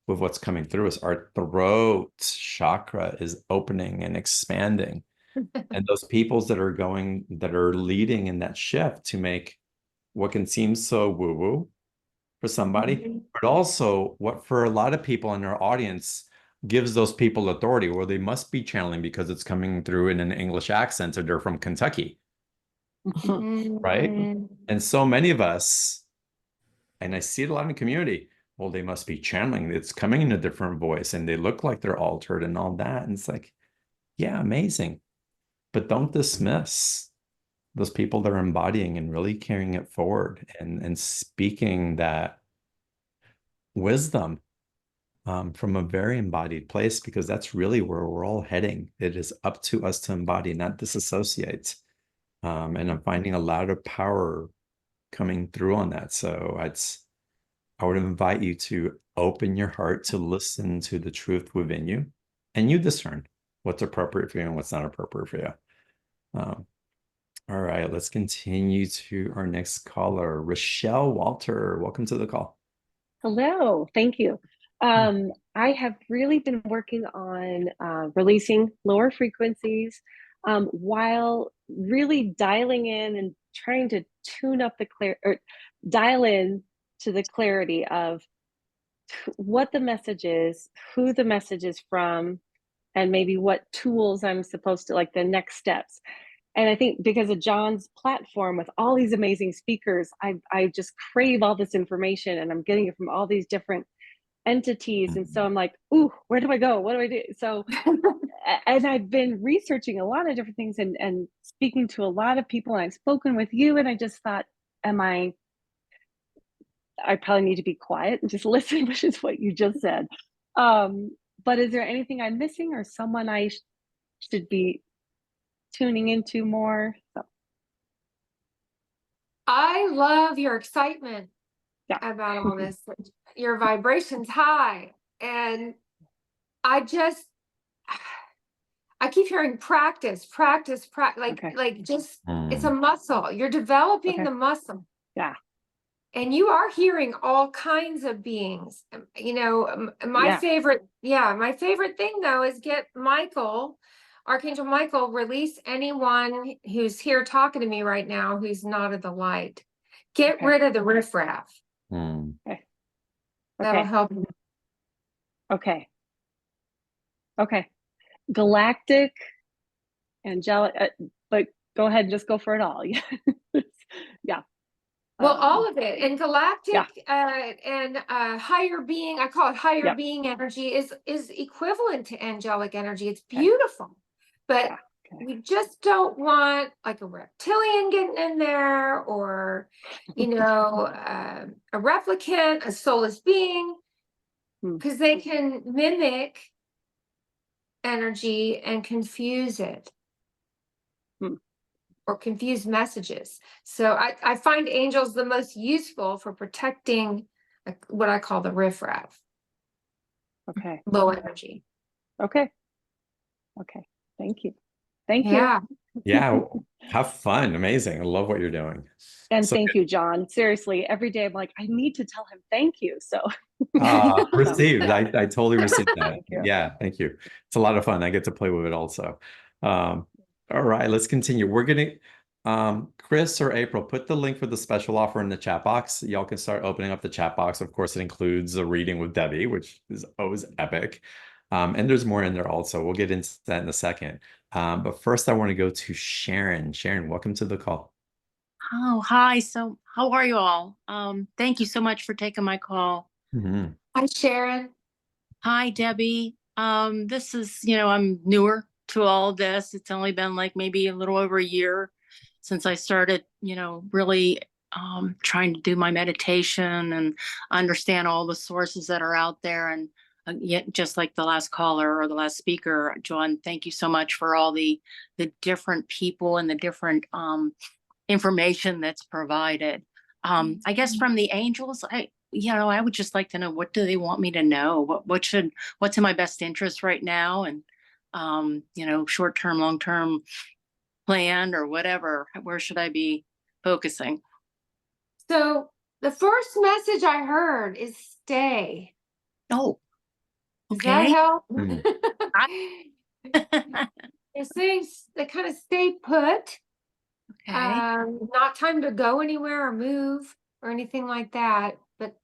with what's coming through us. Our throat chakra is opening and expanding. And those peoples that are leading in that shift to make what can seem so woo-woo for somebody, Mhm. but also what for a lot of people in our audience gives those people authority, where they must be channeling because it's coming through in an English accent, or they're from Kentucky, right? Mhm. And so many of us, and I see it a lot in the community, well, they must be channeling. It's coming in a different voice and they look like they're altered and all that. And it's like, yeah, amazing. But don't dismiss those people that are embodying and really carrying it forward and speaking that wisdom from a very embodied place, because that's really where we're all heading. It is up to us to embody, not disassociate. And I'm finding a lot of power coming through on that. So I would invite you to open your heart to listen to the truth within you, and you discern what's appropriate for you and what's not appropriate for you. Um, All right, let's continue to our next caller, Rochelle Walter. Welcome to the call. Hello, thank you. I have really been working on releasing lower frequencies while really dialing in and trying to tune up dial in to the clarity of what the message is, who the message is from, and maybe what tools I'm supposed to, like the next steps. And I think because of John's platform with all these amazing speakers, I just crave all this information, and I'm getting it from all these different entities. And so I'm like, ooh, where do I go? What do I do? So, and I've been researching a lot of different things and speaking to a lot of people, and I've spoken with you, and I just thought, I probably need to be quiet and just listen, which is what you just said. But is there anything I'm missing, or someone I should be tuning into more? So. I love your excitement Yeah. about all this. Your vibration's high. And I keep hearing practice, Okay. like just, it's a muscle. You're developing Okay. the muscle. Yeah. And you are hearing all kinds of beings. You know, my favorite thing though is get Archangel Michael, release anyone who's here talking to me right now who's not of the light. Get rid of the Riff Raff. Okay. That'll help. Okay. Galactic, angelic, but go ahead and just go for it all. Yeah. Well, all of it, and galactic and higher being, I call it higher being energy, is equivalent to angelic energy. It's beautiful, but we just don't want like a reptilian getting in there, or a replicant, a soulless being, because they can mimic energy and confuse it. Or confuse messages. So I find angels the most useful for protecting what I call the Riff Raff. Okay. Low energy. Okay. Thank you. Yeah. Yeah. Have fun. Amazing. I love what you're doing. And thank you, John. Seriously, every day I'm like, I need to tell him thank you. So received. I totally received that. Thank you. Yeah, thank you. It's a lot of fun. I get to play with it also. All right, let's continue. We're gonna Chris or April, put the link for the special offer in the chat box. Y'all can start opening up the chat box. Of course, it includes a reading with Debbie, which is always epic. And there's more in there also. We'll get into that in a second. But first I want to go to Sharon. Sharon, welcome to the call. Oh, hi. So how are you all? Thank you so much for taking my call. Hi, Sharon. Hi, Debbie. This is, I'm newer to all this. It's only been like maybe a little over a year since I started, really trying to do my meditation and understand all the sources that are out there. And yet, just like the last caller or the last speaker, John, thank you so much for all the different people and the different information that's provided. I guess from the angels, I would just like to know, what do they want me to know? What's in my best interest right now? And, short-term, long-term plan or whatever, where should I be focusing? So the first message I heard is stay. Oh, Does that okay. help? Mm. They're saying they kind of stay put. Okay. Not time to go anywhere or move or anything like that, but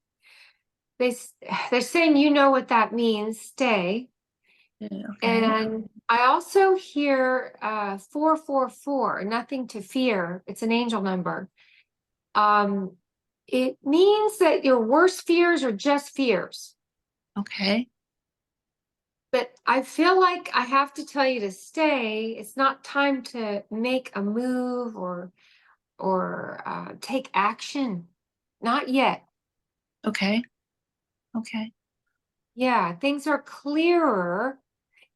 they're saying what that means, stay. Okay. And I also hear 444, nothing to fear. It's an angel number. It means that your worst fears are just fears. Okay. But I feel like I have to tell you to stay. It's not time to make a move or take action. Not yet. Okay. Yeah, things are clearer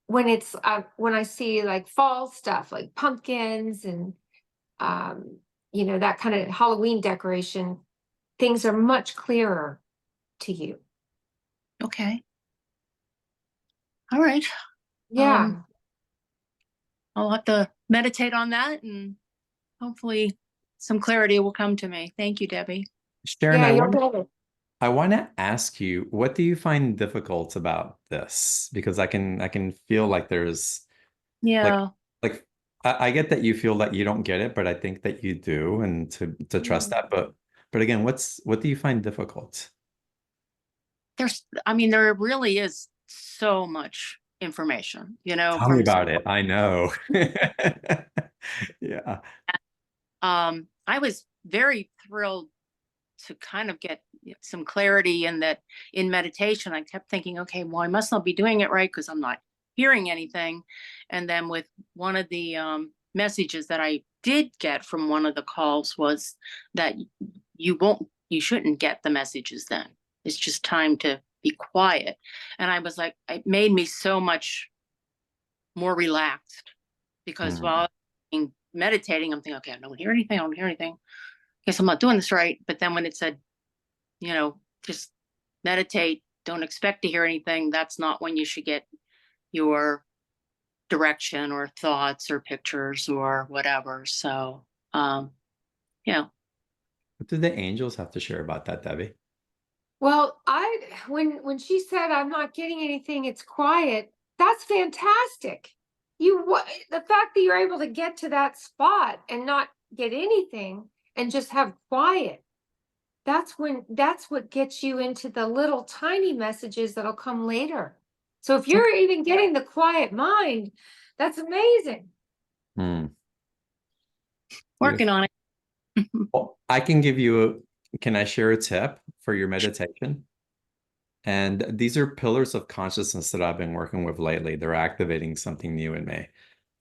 when it's when I see like fall stuff like pumpkins and that kind of Halloween decoration. Things are much clearer to you. Okay. All right. Yeah. I'll have to meditate on that and hopefully some clarity will come to me. Thank you, Debbie. Sharon, Yeah, you'll get it. I want to ask you, what do you find difficult about this? Because I can feel like there's Yeah. like I get that you feel that you don't get it, but I think that you do, and to trust that. But again, what do you find difficult? There really is so much information, Tell me from about it. I know. Yeah. I was very thrilled to kind of get some clarity in that in meditation. I kept thinking, okay, well, I must not be doing it right because I'm not hearing anything. And then with one of the messages that I did get from one of the calls was that you shouldn't get the messages then. It's just time to be quiet. And I was like, it made me so much more relaxed because while I'm meditating, I'm thinking, okay, I don't hear anything. I don't hear anything. Guess I'm not doing this right. But then when it said, just meditate, don't expect to hear anything, that's not when you should get your direction or thoughts or pictures or whatever. So, yeah. What do the angels have to share about that, Debbie? Well, when she said I'm not getting anything, it's quiet. That's fantastic. The fact that you're able to get to that spot and not get anything and just have quiet. That's what gets you into the little tiny messages that'll come later. So if you're even getting the quiet mind, that's amazing. Working on it. Well, can I share a tip for your meditation? And these are pillars of consciousness that I've been working with lately. They're activating something new in me.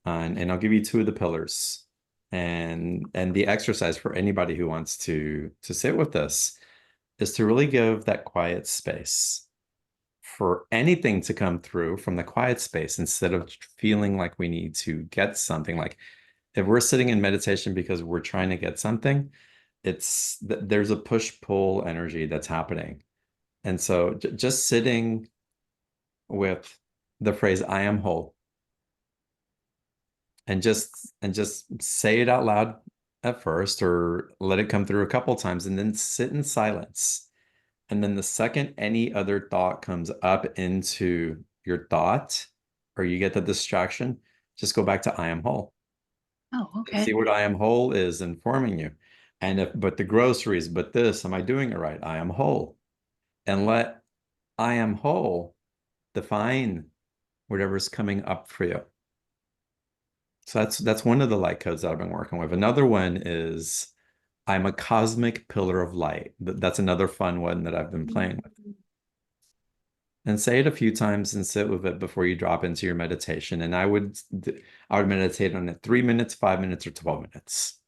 And I'll give you two of the pillars. And the exercise for anybody who wants to sit with this is to really give that quiet space for anything to come through from the quiet space, instead of feeling like we need to get something. Like if we're sitting in meditation because we're trying to get something, there's a push-pull energy that's happening. And so just sitting with the phrase "I am whole," and just say it out loud at first, or let it come through a couple times, and then sit in silence. And then the second any other thought comes up into your thought, or you get the distraction, just go back to "I am whole." Oh, okay. See what "I am whole" is informing you. And but the groceries, but this, am I doing it right? I am whole. And let "I am whole" define whatever's coming up for you. So that's one of the light codes that I've been working with. Another one is "I'm a cosmic pillar of light." That's another fun one that I've been playing with. And say it a few times and sit with it before you drop into your meditation. And I would meditate on it 3 minutes, 5 minutes, or 12 minutes.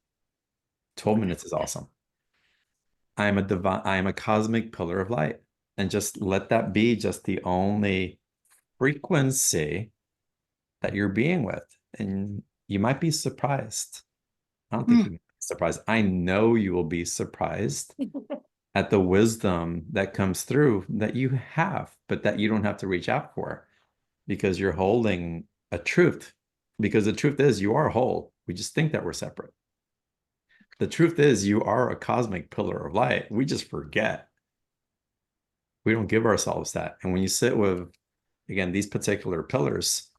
12 minutes is awesome. I am a cosmic pillar of light. And just let that be just the only frequency that you're being with. And you might be surprised. I don't think you'll be surprised. I know you will be surprised at the wisdom that comes through that you have, but that you don't have to reach out for, because you're holding a truth. Because the truth is, you are whole. We just think that we're separate. The truth is, you are a cosmic pillar of light. We just forget. We don't give ourselves that. And when you sit with, again, these particular pillars,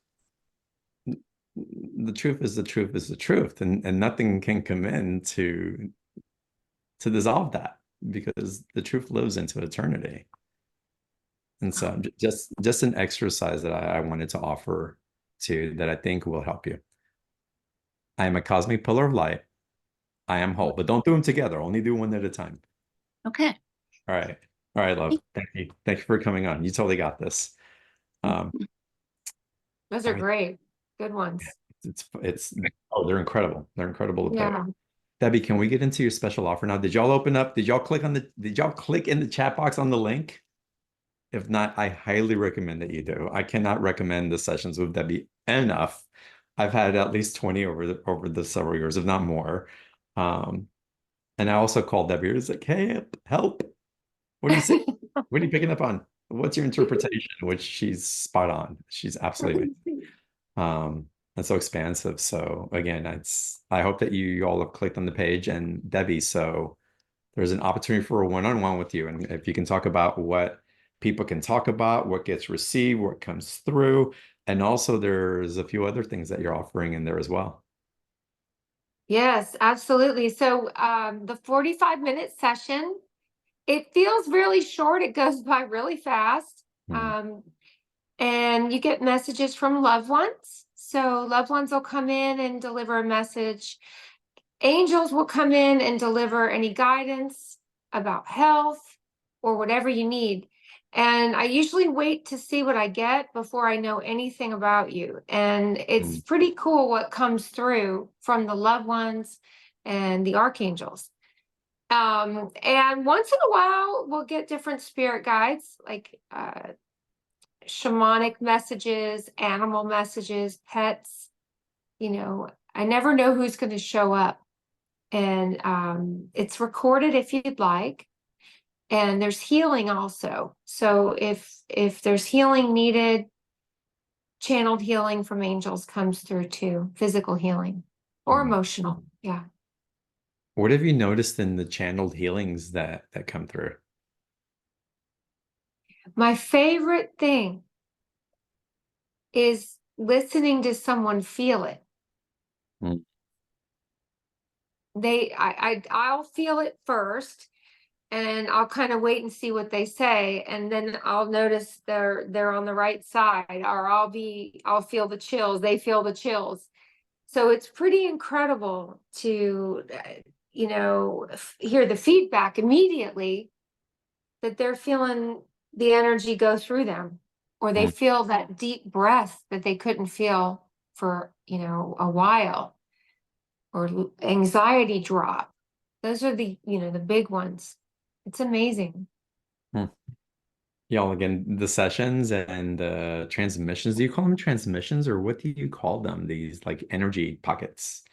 the truth is the truth is the truth, and nothing can come in to dissolve that, because the truth lives into eternity. And so just an exercise that I wanted to offer to, that I think will help you. I am a cosmic pillar of light. I am whole, but don't do them together. Only do one at a time. Okay. All right, love. Thank you for coming on. You totally got this. Those are great. Good ones. They're incredible. They're incredible to play Yeah. with. Debbie, can we get into your special offer now? Did y'all click in the chat box on the link? If not, I highly recommend that you do. I cannot recommend the sessions with Debbie enough. I've had at least 20 over the several years, if not more. And I also called Debbie. It was like, hey, help. What do you say? What are you picking up on? What's your interpretation? Which she's spot on. She's absolutely amazing. That's so expansive. So again, I hope that you all have clicked on the page, and Debbie, so there's an opportunity for a one-on-one with you. And if you can talk about what people can talk about, what gets received, what comes through, and also there's a few other things that you're offering in there as well. Yes, absolutely. So the 45-minute session, it feels really short. It goes by really fast. Mhm. And you get messages from loved ones. So loved ones will come in and deliver a message. Angels will come in and deliver any guidance about health or whatever you need. And I usually wait to see what I get before I know anything about you. And it's Mm. pretty cool what comes through from the loved ones and the archangels. And once in a while, we'll get different spirit guides, like shamanic messages, animal messages, pets. You know, I never know who's going to show up. And it's recorded if you'd like. And there's healing also. So if there's healing needed, channeled healing from angels comes through too, physical healing or Mhm. emotional. Yeah. What have you noticed in the channeled healings that come through? My favorite thing is listening to someone feel it. Mm. I'll feel it first, and I'll kind of wait and see what they say, and then I'll notice they're on the right side, or I'll feel the chills, they feel the chills. So it's pretty incredible to hear the feedback immediately, that they're feeling the energy go through them, or they Mm. feel that deep breath that they couldn't feel for a while, or anxiety drop. Those are the big ones. It's amazing. Mm. Y'all, again, the sessions and transmissions, do you call them transmissions, or what do you call them? These like energy pockets?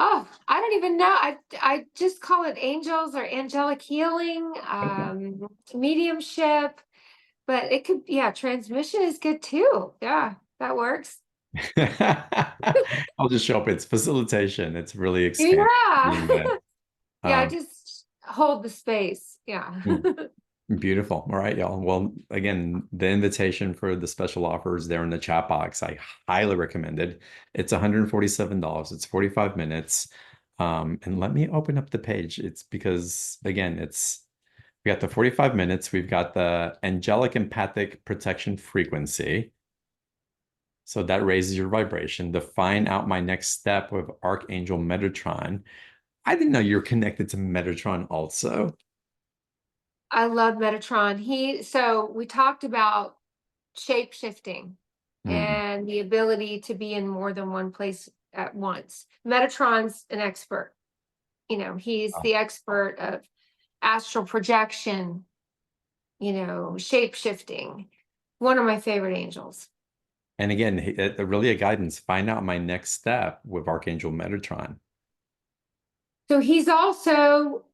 Oh, I don't even know. I just call it angels or angelic healing, Okay. mediumship, but it could, yeah, transmission is good too. Yeah, that works. I'll just show up. It's facilitation. It's really expanding. Yeah. Yeah. Yeah, I Um, just hold the space. Yeah. mm, Beautiful. All right, y'all. Well, again, the invitation for the special offer is there in the chat box. I highly recommend it. It's $147. It's 45 minutes. And let me open up the page. It's because, again, we got the 45 minutes. We've got the angelic empathic protection frequency. So that raises your vibration. To find out my next step with Archangel Metatron. I didn't know you're connected to Metatron also. I love Metatron. So we talked about shape shifting Hmm. and the ability to be in more than one place at once. Metatron's an expert. He's Oh. the expert of astral projection, shape shifting. One of my favorite angels. And again, really a guidance. Find out my next step with Archangel Metatron. So he's also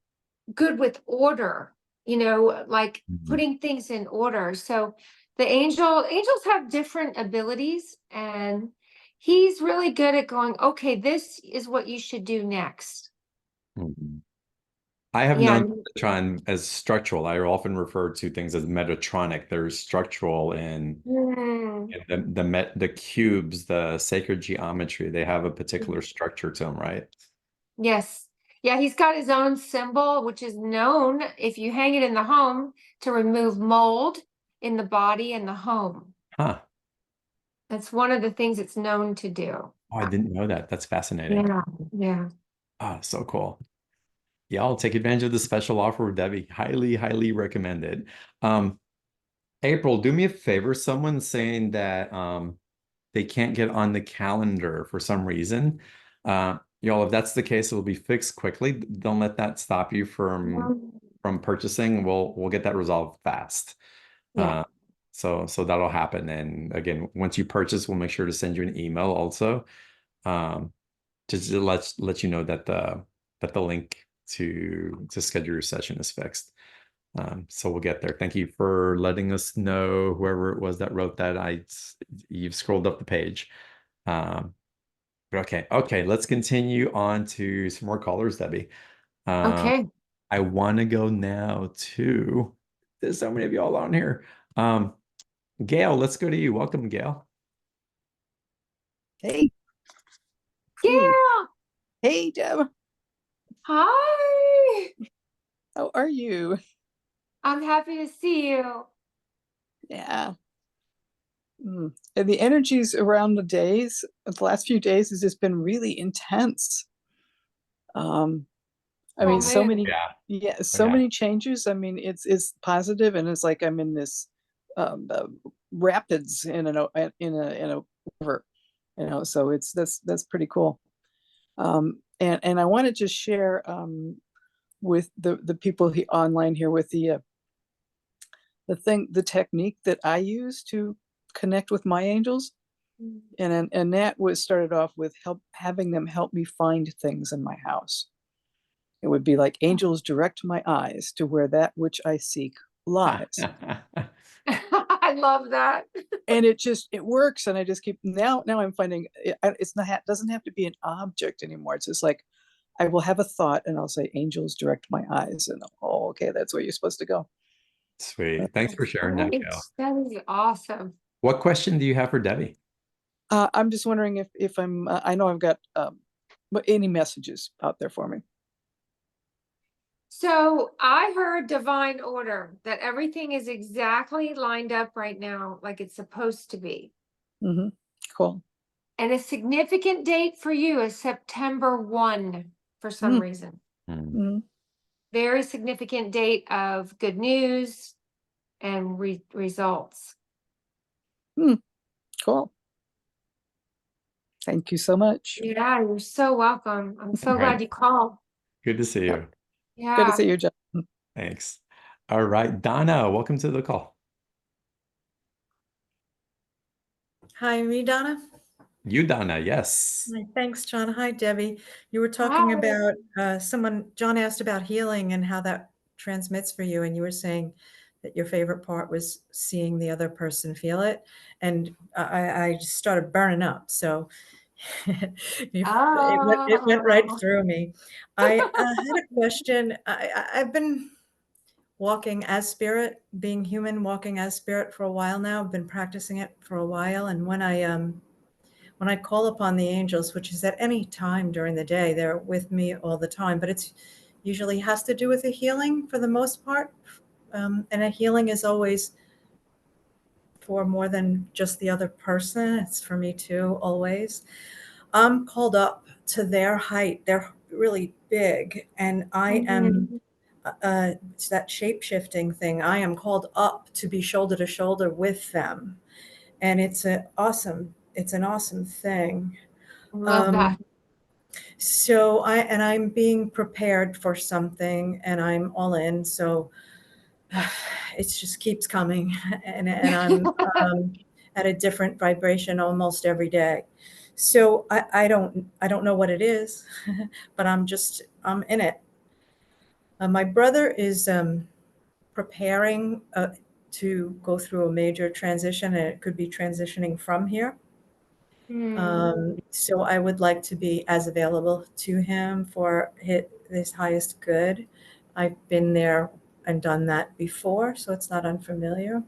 good with order, like Mhm. putting things in order. So the angels have different abilities, and he's really good at going, okay, this is what you should do next. Mhm. I have Yeah. known Metatron as structural. I often refer to things as Metatronic. There's structural in, Mm, the cubes, the sacred geometry. They have a particular structure to them, right? yes. Yeah, he's got his own symbol, which is known, if you hang it in the home, to remove mold in the body and the home. Huh. That's one of the things it's known to do. Oh, I didn't know that. That's fascinating. Yeah, yeah. Oh, so cool. Yeah, I'll take advantage of the special offer with Debbie. Highly, highly recommended. Um, April, do me a favor. Someone's saying that they can't get on the calendar for some reason. Y'all, if that's the case, it'll be fixed quickly. Don't let that stop you from purchasing. We'll get that resolved fast. Yeah. So that'll happen. And again, once you purchase, we'll make sure to send you an email also. Um, just to let you know that the link to schedule your session is fixed. So we'll get there. Thank you for letting us know, whoever it was that wrote that. You've scrolled up the page. Um, but okay, let's continue on to some more callers, Debbie. Okay. I want to go now to, there's so many of y'all on here. Gail, let's go to you. Welcome, Gail. Hey, cool. Yeah. Hey, Deb. Hi. How are you? I'm happy to see you. Yeah. And the energies around the last few days has just been really intense. I mean, so man. many, Yeah. so Yeah. many changes. I mean, it's positive, and it's like I'm in this rapids in a river, so that's pretty cool. And I want to just share with the people online here with the technique that I use to connect with my angels. And that was started off with having them help me find things in my house. It would be like, angels, direct my eyes to where that which I seek lies. I love that. And it works. And I just keep now I'm finding it's not doesn't have to be an object anymore. It's just like, I will have a thought and I'll say, angels, direct my eyes, and oh, okay, that's where you're supposed to go. Sweet. Thanks for sharing that, Gail. That is awesome. What question do you have for Debbie? I'm just wondering if I'm I know I've got any messages out there for me. So I heard divine order, that everything is exactly lined up right now, like it's supposed to be. Cool. And a significant date for you is September 1 for some reason. Very significant date of good news and results. Cool. Thank you so much. Yeah, you're so welcome. I'm so glad you called. Good to see you. Yeah. Good to see you, John. Thanks. All right, Donna, welcome to the call. Hi, me, Donna. You, Donna, yes. Hi, thanks, John. Hi, Debbie. You were talking Hi. about John asked about healing and how that transmits for you. And you were saying that your favorite part was seeing the other person feel it. And I just started burning up. So it went right through me. I had a question. I've been walking as spirit, being human, walking as spirit for a while now. I've been practicing it for a while. And when I call upon the angels, which is at any time during the day, they're with me all the time, but it's usually has to do with a healing for the most part. And a healing is always for more than just the other person. It's for me too, always. I'm called up to their height. They're really big, and I am, it's that shape-shifting thing. I am called up to be shoulder to shoulder with them. And it's an awesome thing. Love that. So I'm being prepared for something, and I'm all in. So it just keeps coming, and I'm at a different vibration almost every day. So I don't know what it is, but I'm in it. My brother is preparing to go through a major transition, and it could be transitioning from here. So I would like to be as available to him for his highest good. I've been there and done that before, so it's not unfamiliar.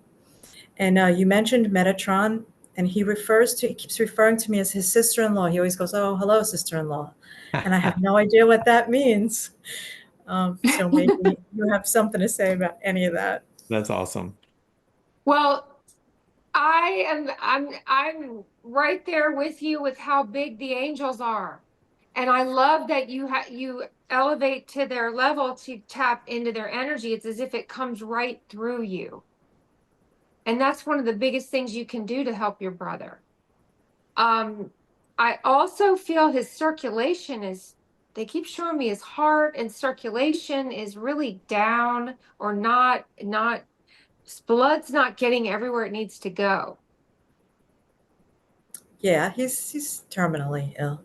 And you mentioned Metatron, and he keeps referring to me as his sister-in-law. He always goes, "Oh, hello, sister-in-law," and I have no idea what that means. So maybe you have something to say about any of that. That's awesome. Well, I'm right there with you with how big the angels are. And I love that you elevate to their level to tap into their energy. It's as if it comes right through you. And that's one of the biggest things you can do to help your brother. I also feel his circulation they keep showing me his heart and circulation is really down or not, blood's not getting everywhere it needs to go. Yeah, he's terminally ill,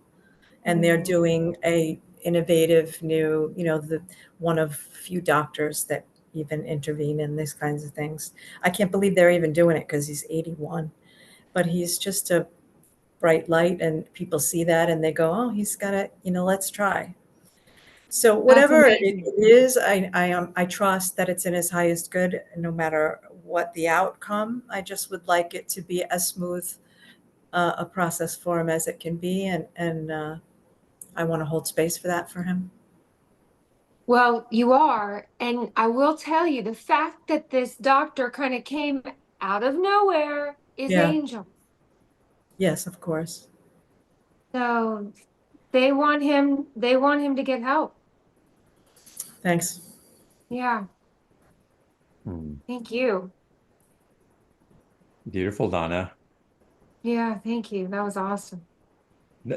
and they're doing a innovative new, the one of few doctors that even intervene in these kinds of things. I can't believe they're even doing it because he's 81, but he's just a bright light, and people see that and they go, oh, he's got it, let's try. So That's whatever it amazing. is, I trust that it's in his highest good, no matter what the outcome. I just would like it to be as smooth a process for him as it can be, and I want to hold space for that for him. Well, you are, and I will tell you the fact that this doctor kind of came out of nowhere is Yeah. Angel. Yes, of course. So they want him to get help. Thanks. Yeah. Hmm. Thank you. Beautiful, Donna. Yeah, thank you. That was awesome.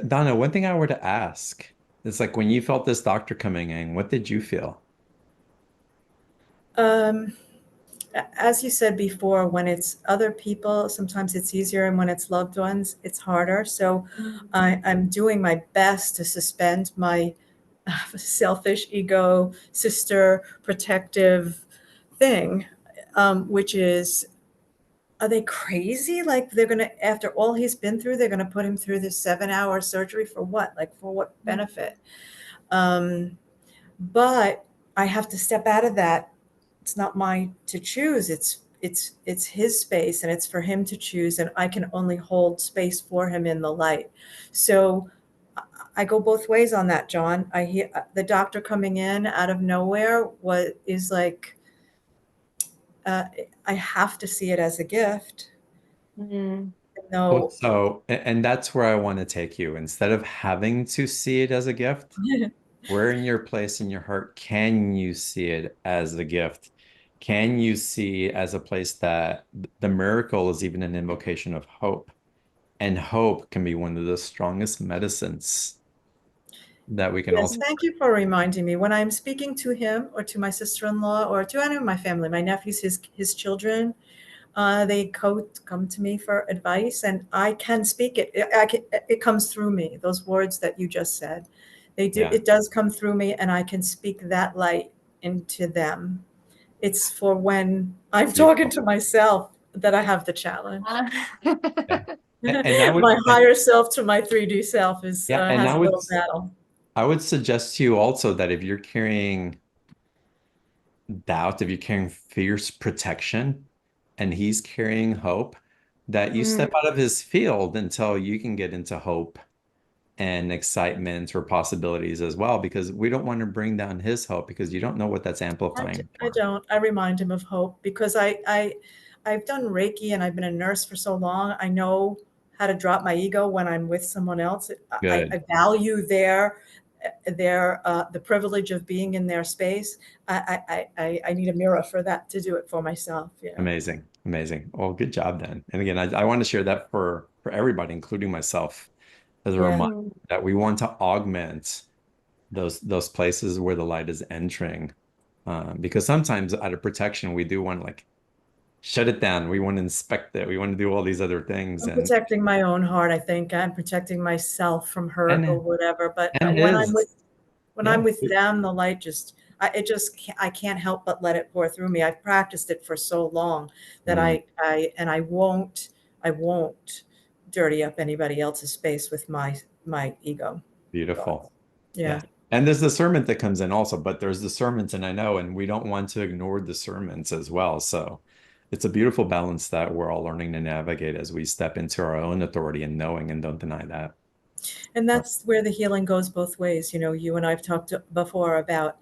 Donna, one thing I were to ask, it's like when you felt this doctor coming in, what did you feel? As you said before, when it's other people, sometimes it's easier, and when it's loved ones, it's harder. So I'm doing my best to suspend my selfish ego, sister protective thing, which is, are they crazy? Like, they're going to, after all he's been through, they're going to put him through this 7-hour surgery for what? Like, for what benefit? But I have to step out of that. It's not mine to choose. It's his space, and it's for him to choose, and I can only hold space for him in the light. So I go both ways on that, John. I hear the doctor coming in out of nowhere is like, I have to see it as a gift. Mm. Well, No. so, and that's where I want to take you. Instead of having to see it as a gift, where in your place in your heart can you see it as a gift? Can you see as a place that the miracle is even an invocation of hope? And hope can be one of the strongest medicines that we can all. Yes, thank you for reminding me. When I'm speaking to him or to my sister-in-law or to any of my family, my nephews, his children, they come to me for advice, and I can speak it. It comes through me. Those words that you just said, Yeah. It does come through me, and I can speak that light into them. It's for when I'm talking to myself that I have the challenge. Yeah. And I would, My higher self to my 3D self yeah, and has a little battle. I would suggest to you also that if you're carrying doubt, if you're carrying fierce protection, and he's carrying hope, that you step out of his field until you can get into hope and excitement or possibilities as well, because we don't want to bring down his hope, because you don't know what that's amplifying. I don't. I remind him of hope, because I've done Reiki, and I've been a nurse for so long. I know how to drop my ego when I'm with someone else. I value the privilege of being in their space. I need a mirror for that, to do it for myself. Yeah. Amazing. Amazing. Well, good job then. And again, I want to share that for everybody, including myself, as a reminder that we want to augment those places where the light is entering. Because sometimes out of protection, we do want to like shut it down. We want to inspect it. We want to do all these other things. I'm protecting my own heart. I think I'm protecting myself from hurt or whatever. But when I'm with them, the light I can't help but let it pour through me. I've practiced it for so long that I won't dirty up anybody else's space with my ego. Beautiful. Yeah. And there's discernment that comes in also, but there's discernments, and I know, and we don't want to ignore discernments as well. So it's a beautiful balance that we're all learning to navigate as we step into our own authority and knowing, and don't deny that. And that's where the healing goes both ways. You and I've talked before about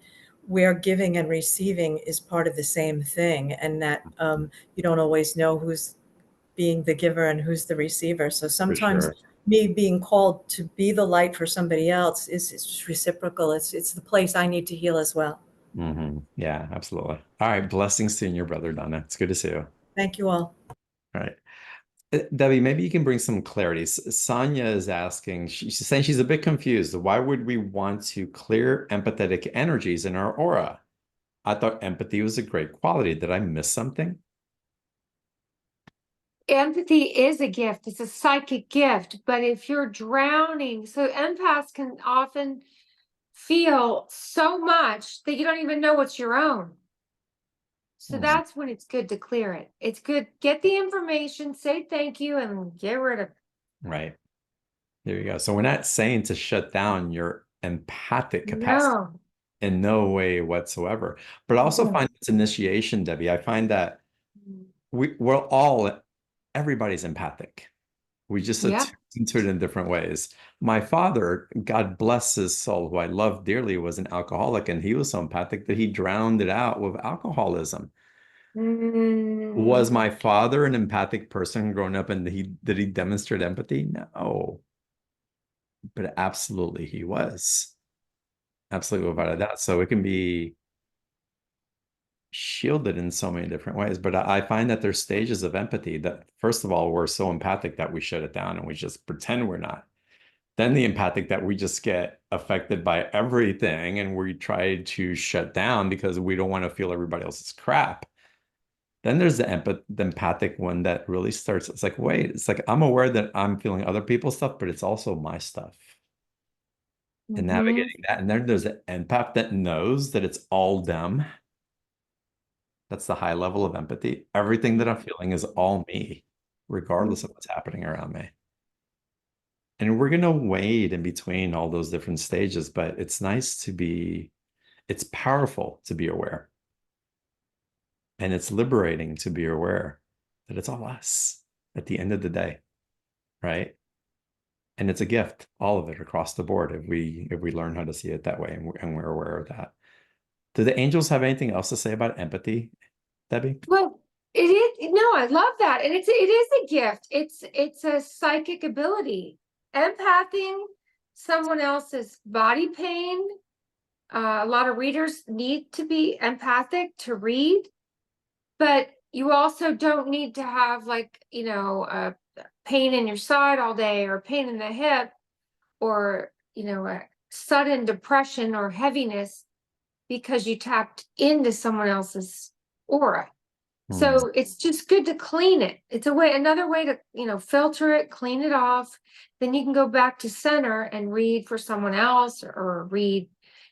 where giving and receiving is part of the same thing, and that you don't always know who's being the giver and who's the receiver. So sometimes me being called to be the light for somebody else is just reciprocal. It's the place I need to heal as well. Yeah, absolutely. All right. Blessings to you and your brother, Donna. It's good to see you. Thank you all. All right. Debbie, maybe you can bring some clarity. Sonia is asking, she's saying she's a bit confused. Why would we want to clear empathetic energies in our aura? I thought empathy was a great quality. Did I miss something? Empathy is a gift. It's a psychic gift. But if you're drowning, so empaths can often feel so much that you don't even know what's your own. So that's when it's good to clear it. It's good. Get the information, say thank you, and get rid of it. Right. There you go. So we're not saying to shut down your empathic capacity No. in no way whatsoever. But I also No. find it's initiation, Debbie. I find that everybody's empathic. We just Yeah. attune to it in different ways. My father, God bless his soul, who I love dearly, was an alcoholic, and he was so empathic that he drowned it out with alcoholism. Was my father an empathic person growing up, and did he demonstrate empathy? No, but absolutely he was. Absolutely without a doubt. So it can be shielded in so many different ways. But I find that there's stages of empathy that, first of all, we're so empathic that we shut it down and we just pretend we're not. Then the empathic that we just get affected by everything and we try to shut down because we don't want to feel everybody else's crap. Then there's the empathic one that really starts. It's like, wait, it's like I'm aware that I'm feeling other people's stuff, but it's also my stuff. And navigating that. And then there's an empath that knows that it's all them. That's the high level of empathy. Everything that I'm feeling is all me, regardless of what's happening around me. And we're going to wade in between all those different stages, but it's powerful to be aware. And it's liberating to be aware that it's all us at the end of the day, right? And it's a gift, all of it across the board, if we learn how to see it that way and we're aware of that. Do the angels have anything else to say about empathy, Debbie? Well, it is. No, I love that. And it is a gift. It's a psychic ability. Empathing someone else's body pain. A lot of readers need to be empathic to read, but you also don't need to have a pain in your side all day or pain in the hip or, a sudden depression or heaviness because you tapped into someone else's aura. So it's just good to clean it. It's another way to, filter it, clean it off. Then you can go back to center and read for someone else or read,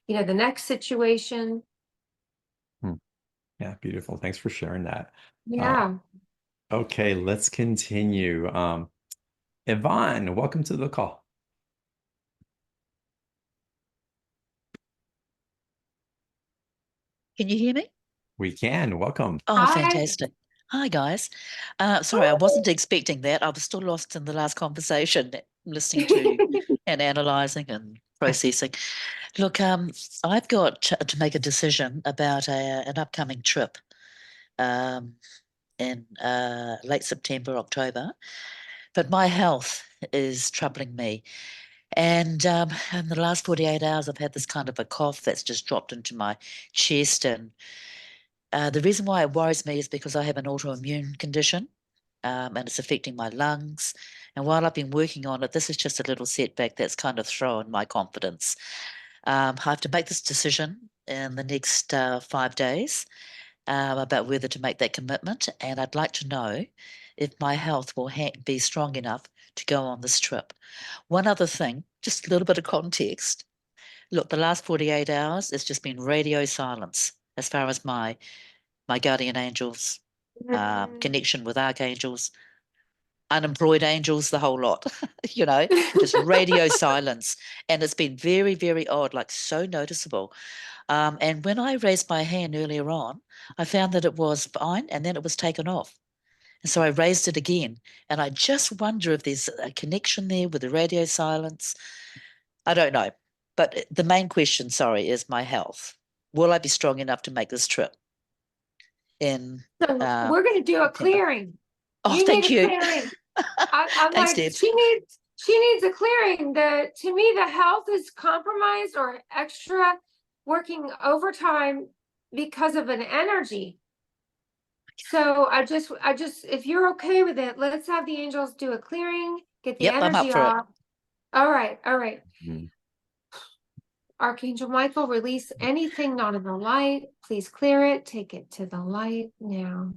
the next situation. Yeah, beautiful. Thanks for sharing that. Yeah. Okay, let's continue. Yvonne, welcome to the call. Can you hear me? We can. Welcome. Oh, Hi. fantastic. Hi, guys. Sorry, I wasn't expecting that. I was still lost in the last conversation, listening to and analyzing and processing. Look, I've got to make a decision about an upcoming trip in late September, October, but my health is troubling me. And in the last 48 hours, I've had this kind of a cough that's just dropped into my chest. And the reason why it worries me is because I have an autoimmune condition and it's affecting my lungs. And while I've been working on it, this is just a little setback that's kind of thrown my confidence. I have to make this decision in the next 5 days about whether to make that commitment. And I'd like to know if my health will be strong enough to go on this trip. One other thing, just a little bit of context. Look, the last 48 hours, it's just been radio silence as far as my guardian angels, connection with archangels, unemployed angels, the whole lot, just radio silence. And it's been very, very odd, like so noticeable. And when I raised my hand earlier on, I found that it was fine and then it was taken off. And so I raised it again. And I just wonder if there's a connection there with the radio silence. I don't know. But the main question, sorry, is my health. Will I be strong enough to make this trip? So we're going to do a clearing. Oh, thank you. Clearing. I'm Thanks, like, Deb. she needs a clearing. To me, the health is compromised or extra working overtime because of an energy. So I just, if you're okay with it, let's have the angels do a clearing, get the Yep, I'm up energy for it. off. All right. Archangel Michael, release anything not in the light. Please clear it. Take it to the light now.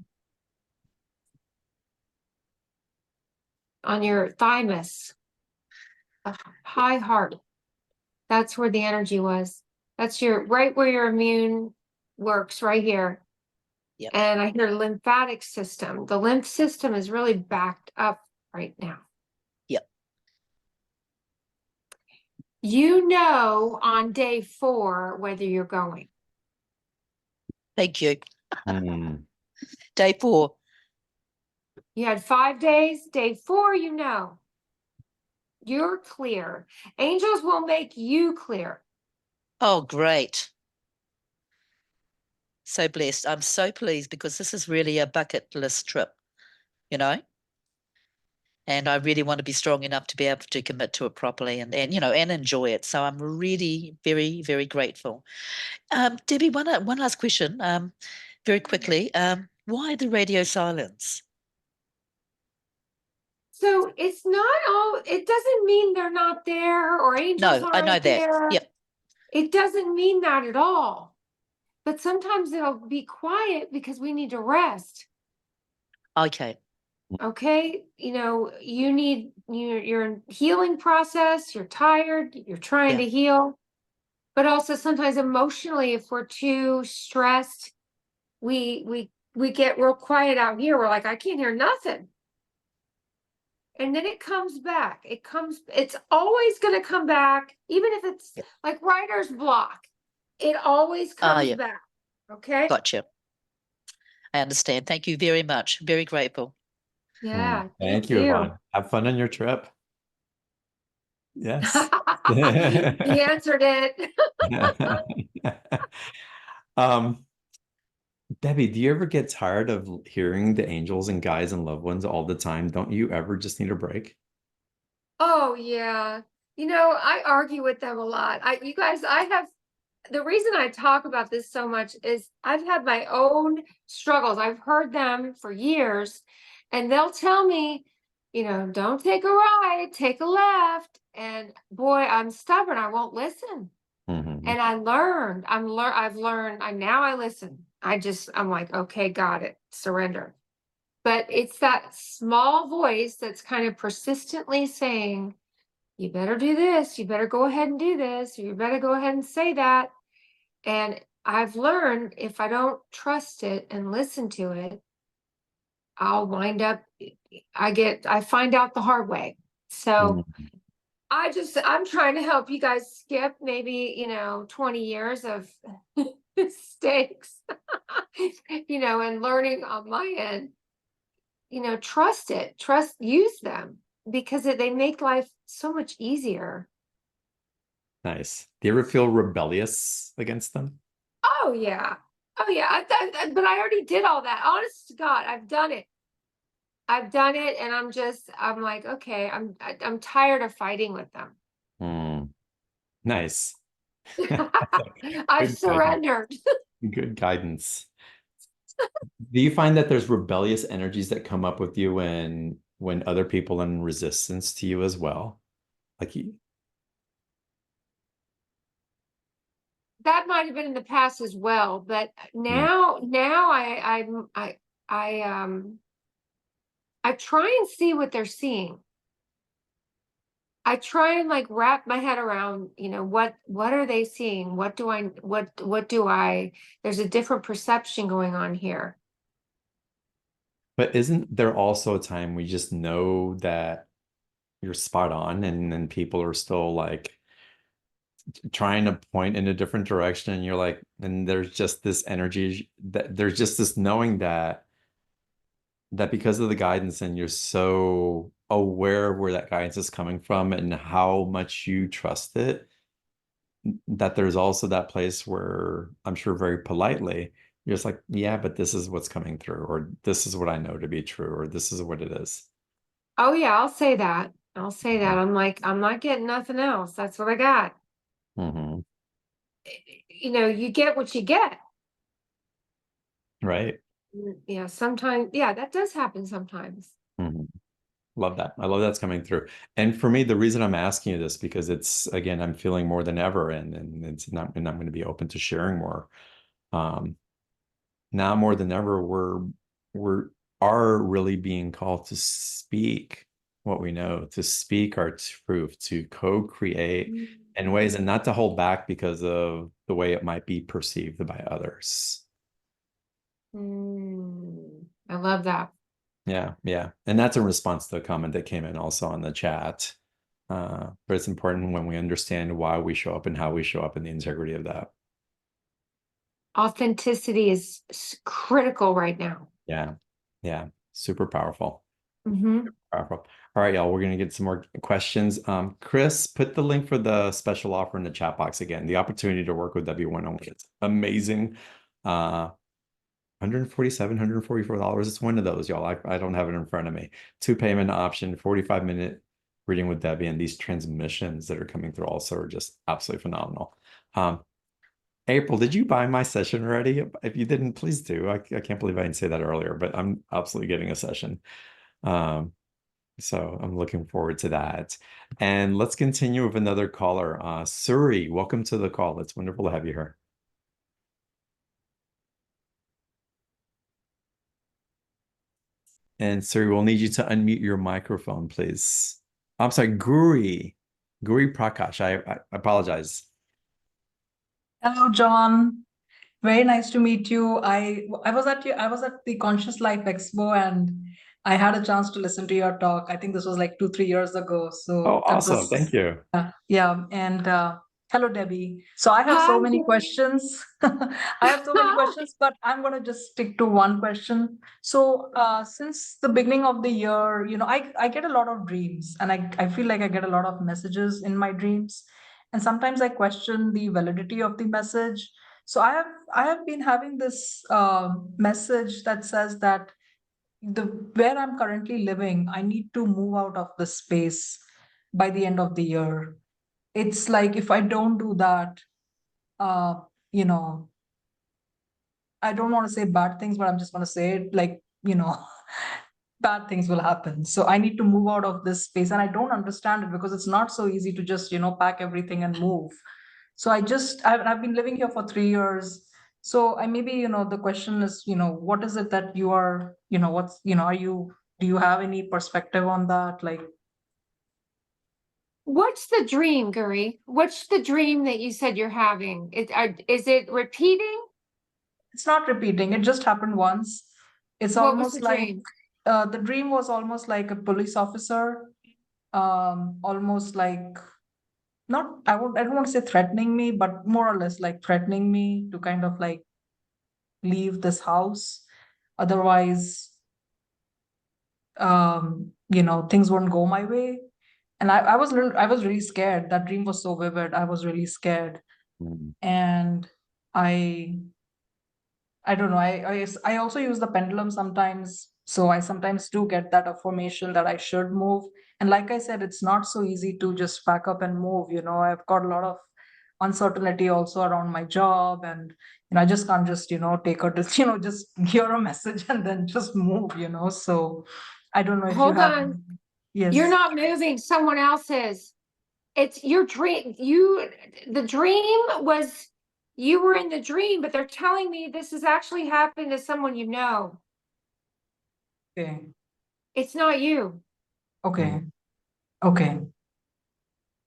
On your thymus, the high heart. That's where the energy was. That's right where your immune works, right here. Yep. And I hear lymphatic system. The lymph system is really backed up right now. Yep. You know on day 4 whether you're going. Thank you. Hmm. Day 4. You had 5 days. Day 4, you know. You're clear. Angels will make you clear. Oh, great. So blessed. I'm so pleased because this is really a bucket list trip, you know? And I really want to be strong enough to be able to commit to it properly and you know, and enjoy it. So I'm really very, very grateful. Debbie, one last question, very quickly. Why the radio silence? So it's not all, it doesn't mean they're not there or angels No, I know aren't that. there. Yep. It doesn't mean that at all. But sometimes it'll be quiet because we need to rest. Okay. Okay. You know, you're in healing process, you're tired, you're trying Yeah. to heal. But also sometimes emotionally, if we're too stressed, we get real quiet out here. We're like, I can't hear nothing. And then it comes back. It's always going to come back, even if it's like writer's block. It always comes Yeah. back. Okay. Gotcha. I understand. Thank you very much. Very grateful. Yeah. Thank you, Yvonne. Have fun on your trip. Yes. He answered it. um, Debbie, do you ever get tired of hearing the angels and guides and loved ones all the time? Don't you ever just need a break? Oh yeah. You know, I argue with them a lot. You guys, I have the reason I talk about this so much is I've had my own struggles. I've heard them for years, and they'll tell me, you know, don't take a right, take a left. And boy, I'm stubborn. I won't listen. Mhm. And I've learned, now I listen. I'm like, okay, got it, surrender. But it's that small voice that's kind of persistently saying, you better do this, you better go ahead and do this, or you better go ahead and say that. And I've learned if I don't trust it and listen to it, I'll wind up, I find out the hard way. So Mhm. I'm trying to help you guys skip maybe, 20 years of mistakes, and learning on my end, use them because they make life so much easier. Nice. Do you ever feel rebellious against them? Oh yeah. Oh yeah. But I already did all that. Honest to God, I've done it. And I'm like, okay, I'm tired of fighting with them. Nice. I've Good guidance. surrendered. Good guidance. Do you find that there's rebellious energies that come up with you when other people are in resistance to you as well? Like you, That might have been in the past as well, but now I try and see what they're seeing. I try and like wrap my head around, what are they seeing? What do I, there's a different perception going on here. but isn't there also a time we just know that you're spot on and then people are still like trying to point in a different direction and you're like, and there's just this energy that there's just this knowing that because of the guidance and you're so aware of where that guidance is coming from and how much you trust it, that there's also that place where I'm sure very politely you're just like, yeah, but this is what's coming through, or this is what I know to be true, or this is what it is. Oh yeah, I'll say that. I'm like, I'm not getting nothing else. That's what I got. Mm-hmm. You get what you get. Right. Yeah, sometimes, yeah, that does happen sometimes. Mm-hmm. Love that. I love that's coming through. And for me, the reason I'm asking you this, because it's again, I'm feeling more than ever, and it's not, and I'm going to be open to sharing more. Um, Now more than ever, we're are really being called to speak what we know, to speak our truth, to co-create in ways and not to hold back because of the way it might be perceived by others. I love that. Yeah, yeah. And that's in response to a comment that came in also on the chat. but it's important when we understand why we show up and how we show up and the integrity of that. Authenticity is critical right now. Yeah. Yeah. Super powerful. Mm-hmm. Powerful. All right, y'all, we're going to get some more questions. Chris, put the link for the special offer in the chat box again. The opportunity to work with W101. It's amazing. $147, $144. It's one of those, y'all. I don't have it in front of me. 2 payment option, 45-minute reading with Debbie, and these transmissions that are coming through also are just absolutely phenomenal. April, did you buy my session already? If you didn't, please do. I can't believe I didn't say that earlier, but I'm absolutely getting a session. So I'm looking forward to that. And let's continue with another caller. Suri, welcome to the call. It's wonderful to have you here. And Suri, we'll need you to unmute your microphone, please. I'm sorry, Guri Prakash. I apologize. Hello, John. Very nice to meet you. I was at the Conscious Life Expo and I had a chance to listen to your talk. I think this was like 2-3 years ago. So Oh, that awesome. was, Thank you. yeah. And hello, Debbie. So I have so many questions. I have so many questions, but I'm going to just stick to one question. So since the beginning of the year, I get a lot of dreams and I feel like I get a lot of messages in my dreams. And sometimes I question the validity of the message. So I have been having this message that says that where I'm currently living, I need to move out of the space by the end of the year. It's like if I don't do that, uh, you know, I don't want to say bad things, but I'm just going to say it like, bad things will happen. So I need to move out of this space. And I don't understand it because it's not so easy to just, pack everything and move. So I've been living here for 3 years. So the question is, what is it that you are, do you have any perspective on that? Like, What's the dream, Guri? What's the dream that you said you're having? Is it repeating? it's not repeating. It just happened once. It's What was almost the like, dream? the dream was almost like a police officer, almost like, I don't want to say threatening me, but more or less like threatening me to kind of like leave this house. Otherwise, things wouldn't go my way. And I was really scared. That dream was so vivid. I was really scared. Mm. And I don't know. I also use the pendulum sometimes. So I sometimes do get that affirmation that I should move. And like I said, it's not so easy to just pack up and move. I've got a lot of uncertainty also around my job. And, I just can't just, take her to, just hear a message and then just move, So I don't know if you Hold have. on. Yes. You're not moving, someone else is. It's your dream. The dream was, you were in the dream, but they're telling me this has actually happened to someone you know. Okay. It's not you. Okay. Okay.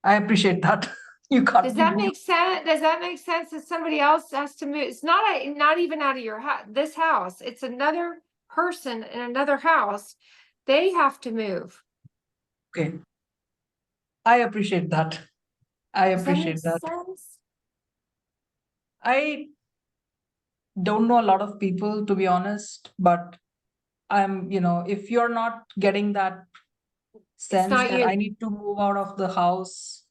I appreciate that. You got Does me. that make sense? Does that make sense that somebody else has to move? It's not even out of your house, this house. It's another person in another house. They have to move. Okay. I appreciate that. I Does that make appreciate that. sense? I don't know a lot of people, to be honest, but if you're not getting that sense not that you. I need to move out of the house,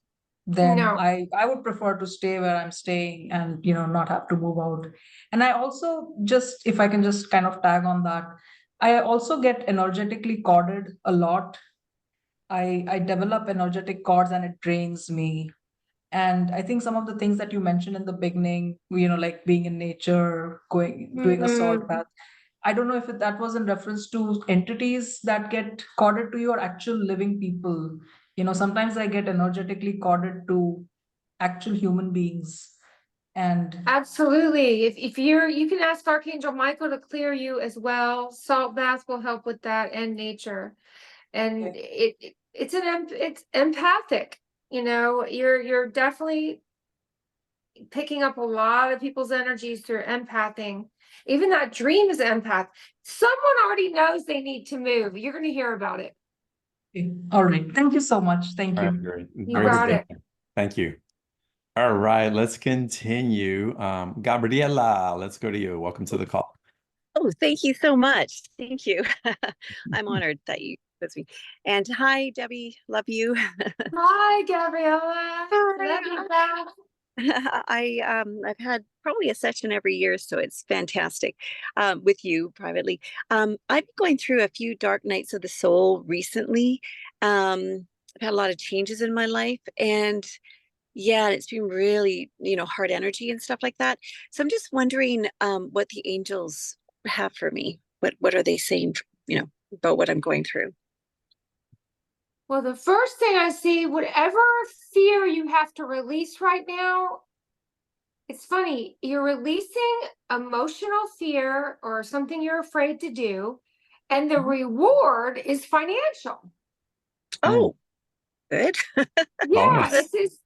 then No. I would prefer to stay where I'm staying and, not have to move out. And I also just, if I can just kind of tag on that, I also get energetically corded a lot. I develop energetic cords and it drains me. And I think some of the things that you mentioned in the beginning, like being in nature, doing a salt bath. I don't know if that was in reference to entities that get corded to you or actual living people. Sometimes I get energetically corded to actual human beings. And Absolutely. If you can ask Archangel Michael to clear you as well. Salt bath will help with that, and nature. And it's empathic. You're definitely picking up a lot of people's energies through empathing. Even that dream is empath. Someone already knows they need to move. You're going to hear about it. Okay. All right. Thank you so much. Thank All right, you. great. You Great got stuff. it. Thank you. All right, let's continue. Gabriela, let's go to you. Welcome to the call. Oh, thank you so much. Thank you. I'm honored that you with me. And hi, Debbie. Love you. Hi, Gabriella. Love you back. I've had probably a session every year, so it's fantastic with you privately. I've been going through a few dark nights of the soul recently. I've had a lot of changes in my life, and yeah, it's been really, hard energy and stuff like that. So I'm just wondering what the angels have for me. What are they saying, about what I'm going through? Well, the first thing I see, whatever fear you have to release right now, it's funny, you're releasing emotional fear or something you're afraid to do, and the reward is financial. Oh, good. Yeah, Bonus. this is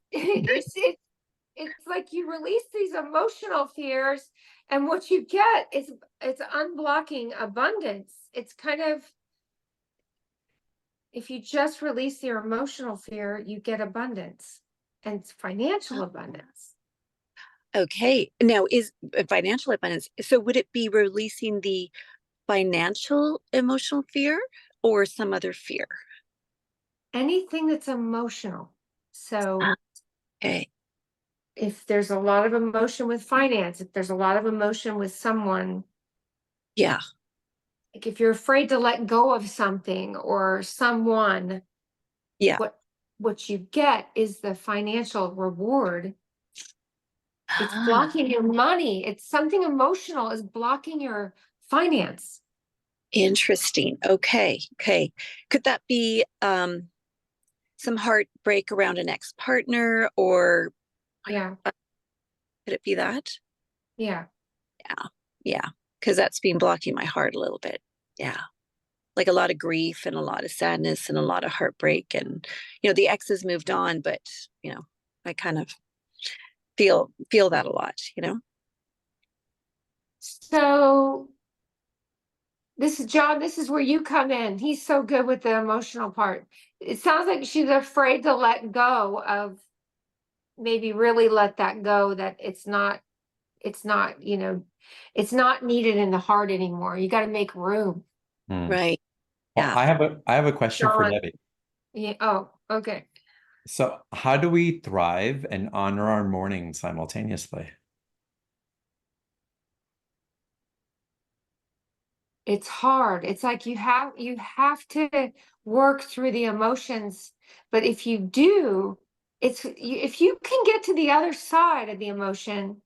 it's like you release these emotional fears, and what you get is it's unblocking abundance. It's kind of, if you just release your emotional fear, you get abundance and it's financial abundance. Okay. Now, is financial abundance, so would it be releasing the financial emotional fear or some other fear? Anything that's emotional. So Okay. if there's a lot of emotion with finance, if there's a lot of emotion with someone, Yeah. like if you're afraid to let go of something or someone, Yeah. what you get is the financial reward. It's Ah, blocking your money. It's something emotional is blocking your finance. interesting. Okay. Okay. Could that be some heartbreak around an ex-partner, or Yeah, could it be that? yeah. Yeah. Yeah. Because that's been blocking my heart a little bit. Yeah. Like a lot of grief and a lot of sadness and a lot of heartbreak. And, the ex has moved on, but, I kind of feel that a lot. So this is John, this is where you come in. He's so good with the emotional part. It sounds like she's afraid to let go of, maybe really let that go, that it's not, it's not needed in the heart anymore. You got to make room. Right. Well, Yeah. I have a question for John. Debbie. Yeah. Oh, okay. So, how do we thrive and honor our morning simultaneously? It's hard. It's like you have to work through the emotions, but if you do, if you can get to the other side of the emotion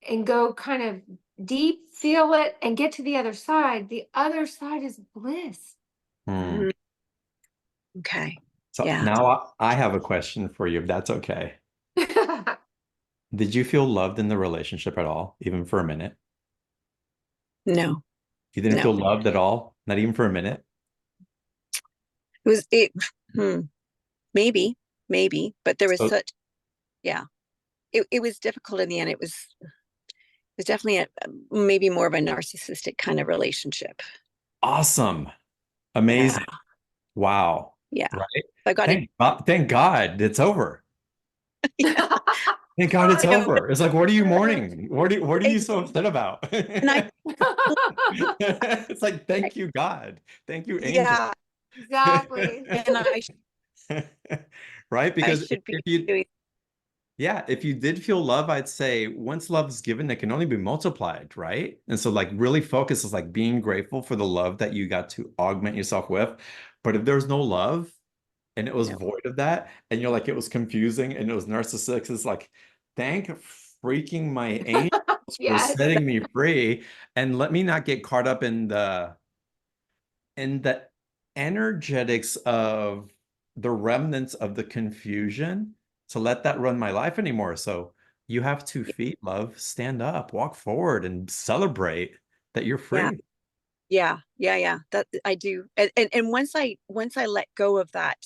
and go kind of deep, feel it, and get to the other side is bliss. Hmm. Okay. So Yeah. now I have a question for you, if that's okay. Did you feel loved in the relationship at all, even for a minute? No. You didn't No. feel loved at all, not even for a minute? Maybe, but there was So yeah. It was difficult in the end. It was definitely maybe more of a narcissistic kind of relationship. awesome. Amazing. Yeah. Wow. Yeah. Right? I got it. Thank God it's over. Yeah. Thank God it's I know, over. It's like, what are you mourning? What are you so upset about? and I It's like, thank you, God. Thank you, angel. yeah, Exactly. and Right? I Because should be if you doing if you did feel love, I'd say once love is given, it can only be multiplied, right? And so like really focus is like being grateful for the love that you got to augment yourself with. But if there's no love and it was no. void of that, and you're like, it was confusing and it was narcissistic, it's like, thank freaking my angels for Yes. setting me free and let me not get caught up in the energetics of the remnants of the confusion to let that run my life anymore. So you have 2 feet, love. Stand up, walk forward, and celebrate that you're Yeah. free. Yeah. That I do. And once I let go of that,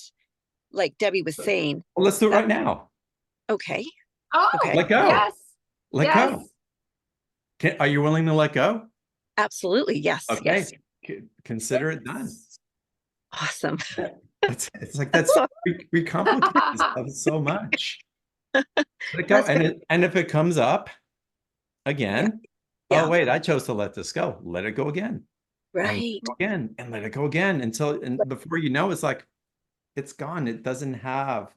like Debbie was saying, Well, let's do it right now. okay. Oh, Okay. Let go. yes. Let Yes. go. Are you willing to let go? Absolutely. Yes. Okay. Yes. Consider it done. Awesome. It's like that's we complicate this stuff so much. Let it go. That's great. And if it comes up again, Yeah. oh wait, I chose to let this go. Let it go again. And let it Right. go again, and let it go again until, and before you know, it's like it's gone. It doesn't have,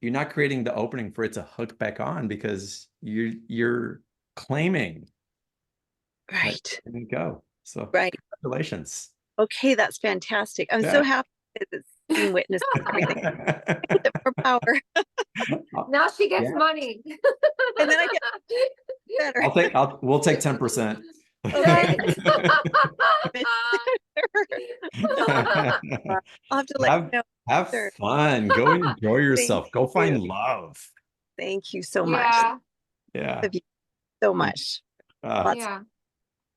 you're not creating the opening for it to hook back on because you're claiming that Right. it didn't go. So Right. congratulations. Okay, that's fantastic. I'm so Yeah. happy that it's being witnessed and everything. I get the more power. Now she gets Yeah. money. And then I get better. We'll take 10%. Right. I'll have to let you know. Have Sure. fun. Go enjoy yourself. Go find you. love. Thank you so much. Yeah. Yeah. Love you so much. Lots. Yeah.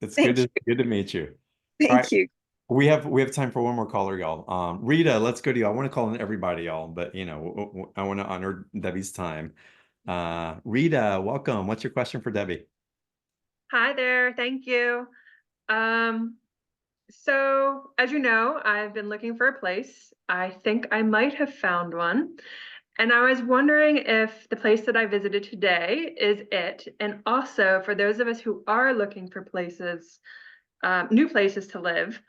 It's Thank good to meet you. Thank All right. you. We have time for one more caller, y'all. Rita, let's go to you. I want to call in everybody, y'all, but you know, I want to honor Debbie's time. Rita, welcome. What's your question for Debbie? Hi there, thank you. So as you know, I've been looking for a place. I think I might have found one. And I was wondering if the place that I visited today is it. And also for those of us who are looking for places, new places to live,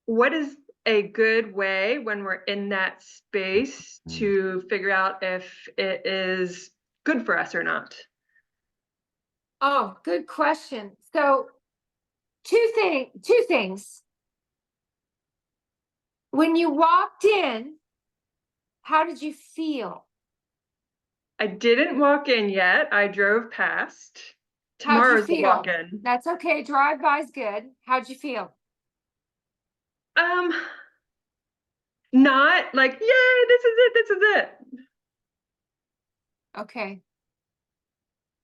what is a good way when we're in that space to figure out if it is good for us or not? Oh, good question. So two things. When you walked in, how did you feel? I didn't walk in yet. I drove past. How'd you Tomorrow's the feel? walk-in. That's okay. Drive-by's good. How'd you feel? Not like, yay, this is it. Okay.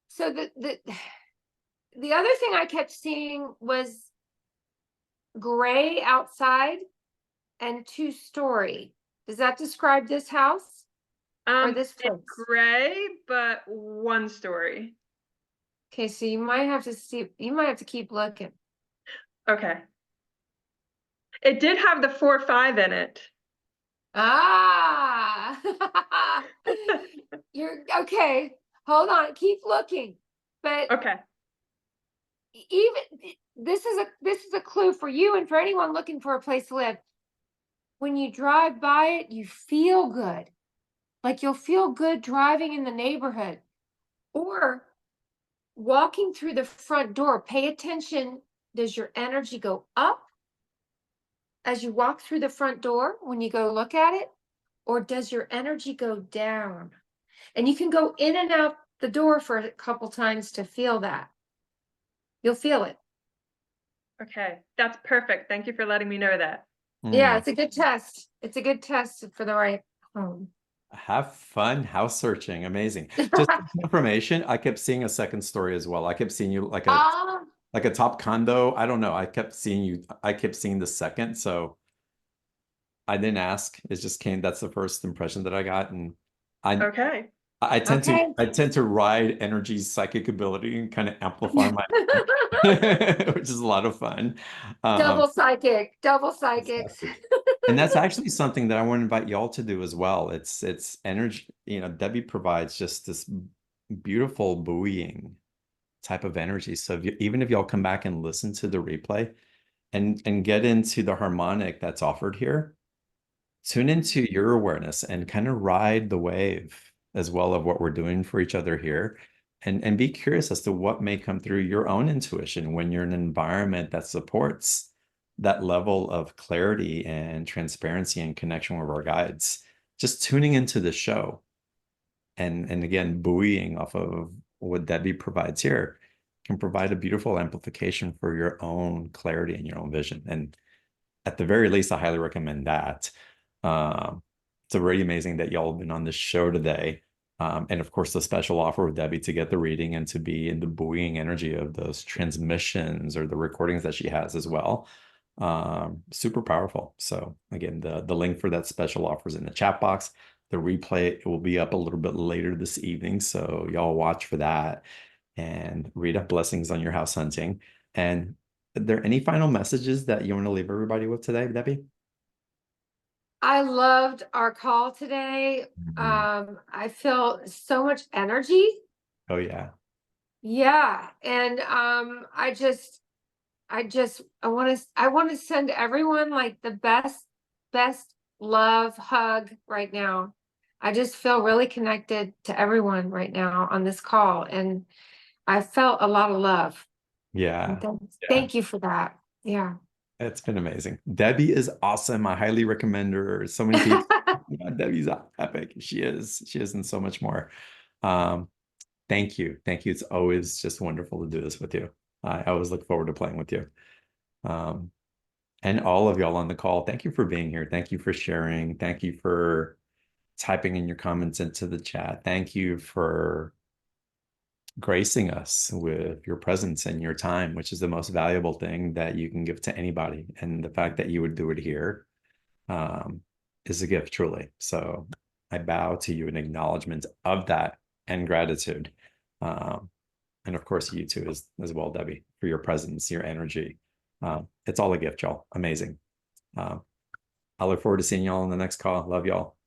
So the other thing I kept seeing was gray outside and 2-story. Does that describe this house or this place? It's gray, but 1 story. Okay, so you might have to keep looking. Okay. It did have the 4-5 in it. Ah, you're okay. Hold on, keep looking. But Okay. even this is a clue for you and for anyone looking for a place to live. When you drive by it, you feel good. Like you'll feel good driving in the neighborhood or walking through the front door. Pay attention. Does your energy go up as you walk through the front door when you go look at it? Or does your energy go down? And you can go in and out the door for a couple times to feel that. You'll feel it. Okay, that's perfect. Thank you for letting me know that. Yeah, it's a good test. It's a good test for the right home. Have fun house searching. Amazing. Just information. I kept seeing a second story as well. I kept seeing you like a top condo. I don't know. I kept seeing the second. So I didn't ask. It just came. That's the first impression that I got. And Okay. I tend to ride energy's psychic ability and kind of amplify my which is a lot of fun. Double psychics. And that's actually something that I want to invite y'all to do as well. It's energy, you know, Debbie provides just this beautiful buoying type of energy. So even if y'all come back and listen to the replay and get into the harmonic that's offered here, tune into your awareness and kind of ride the wave as well of what we're doing for each other here. And be curious as to what may come through your own intuition when you're in an environment that supports that level of clarity and transparency and connection with our guides. Just tuning into the show and again, buoying off of what Debbie provides here can provide a beautiful amplification for your own clarity and your own vision. And at the very least, I highly recommend that. It's really amazing that y'all have been on this show today. And of course, the special offer with Debbie to get the reading and to be in the buoying energy of those transmissions or the recordings that she has as well. Super powerful. So again, the link for that special offer is in the chat box. The replay, it will be up a little bit later this evening. So y'all watch for that and read up blessings on your house hunting. And are there any final messages that you want to leave everybody with today, Debbie? I loved our call today. I feel so much energy. Oh yeah. Yeah. And I want to send everyone like the best love hug right now. I just feel really connected to everyone right now on this call, and I felt a lot of love. Yeah. And Yeah. thank you for that. Yeah. It's been amazing. Debbie is awesome. I highly recommend her. So many people. Yeah, Debbie's epic. She is. She is, and so much more. Thank you. Thank you. It's always just wonderful to do this with you. I always look forward to playing with you. And all of y'all on the call, thank you for being here. Thank you for sharing. Thank you for typing in your comments into the chat. Thank you for gracing us with your presence and your time, which is the most valuable thing that you can give to anybody. And the fact that you would do it here is a gift, truly. So I bow to you in acknowledgement of that and gratitude. And of course, you too as well, Debbie, for your presence, your energy. It's all a gift, y'all. Amazing. I look forward to seeing y'all on the next call. Love y'all.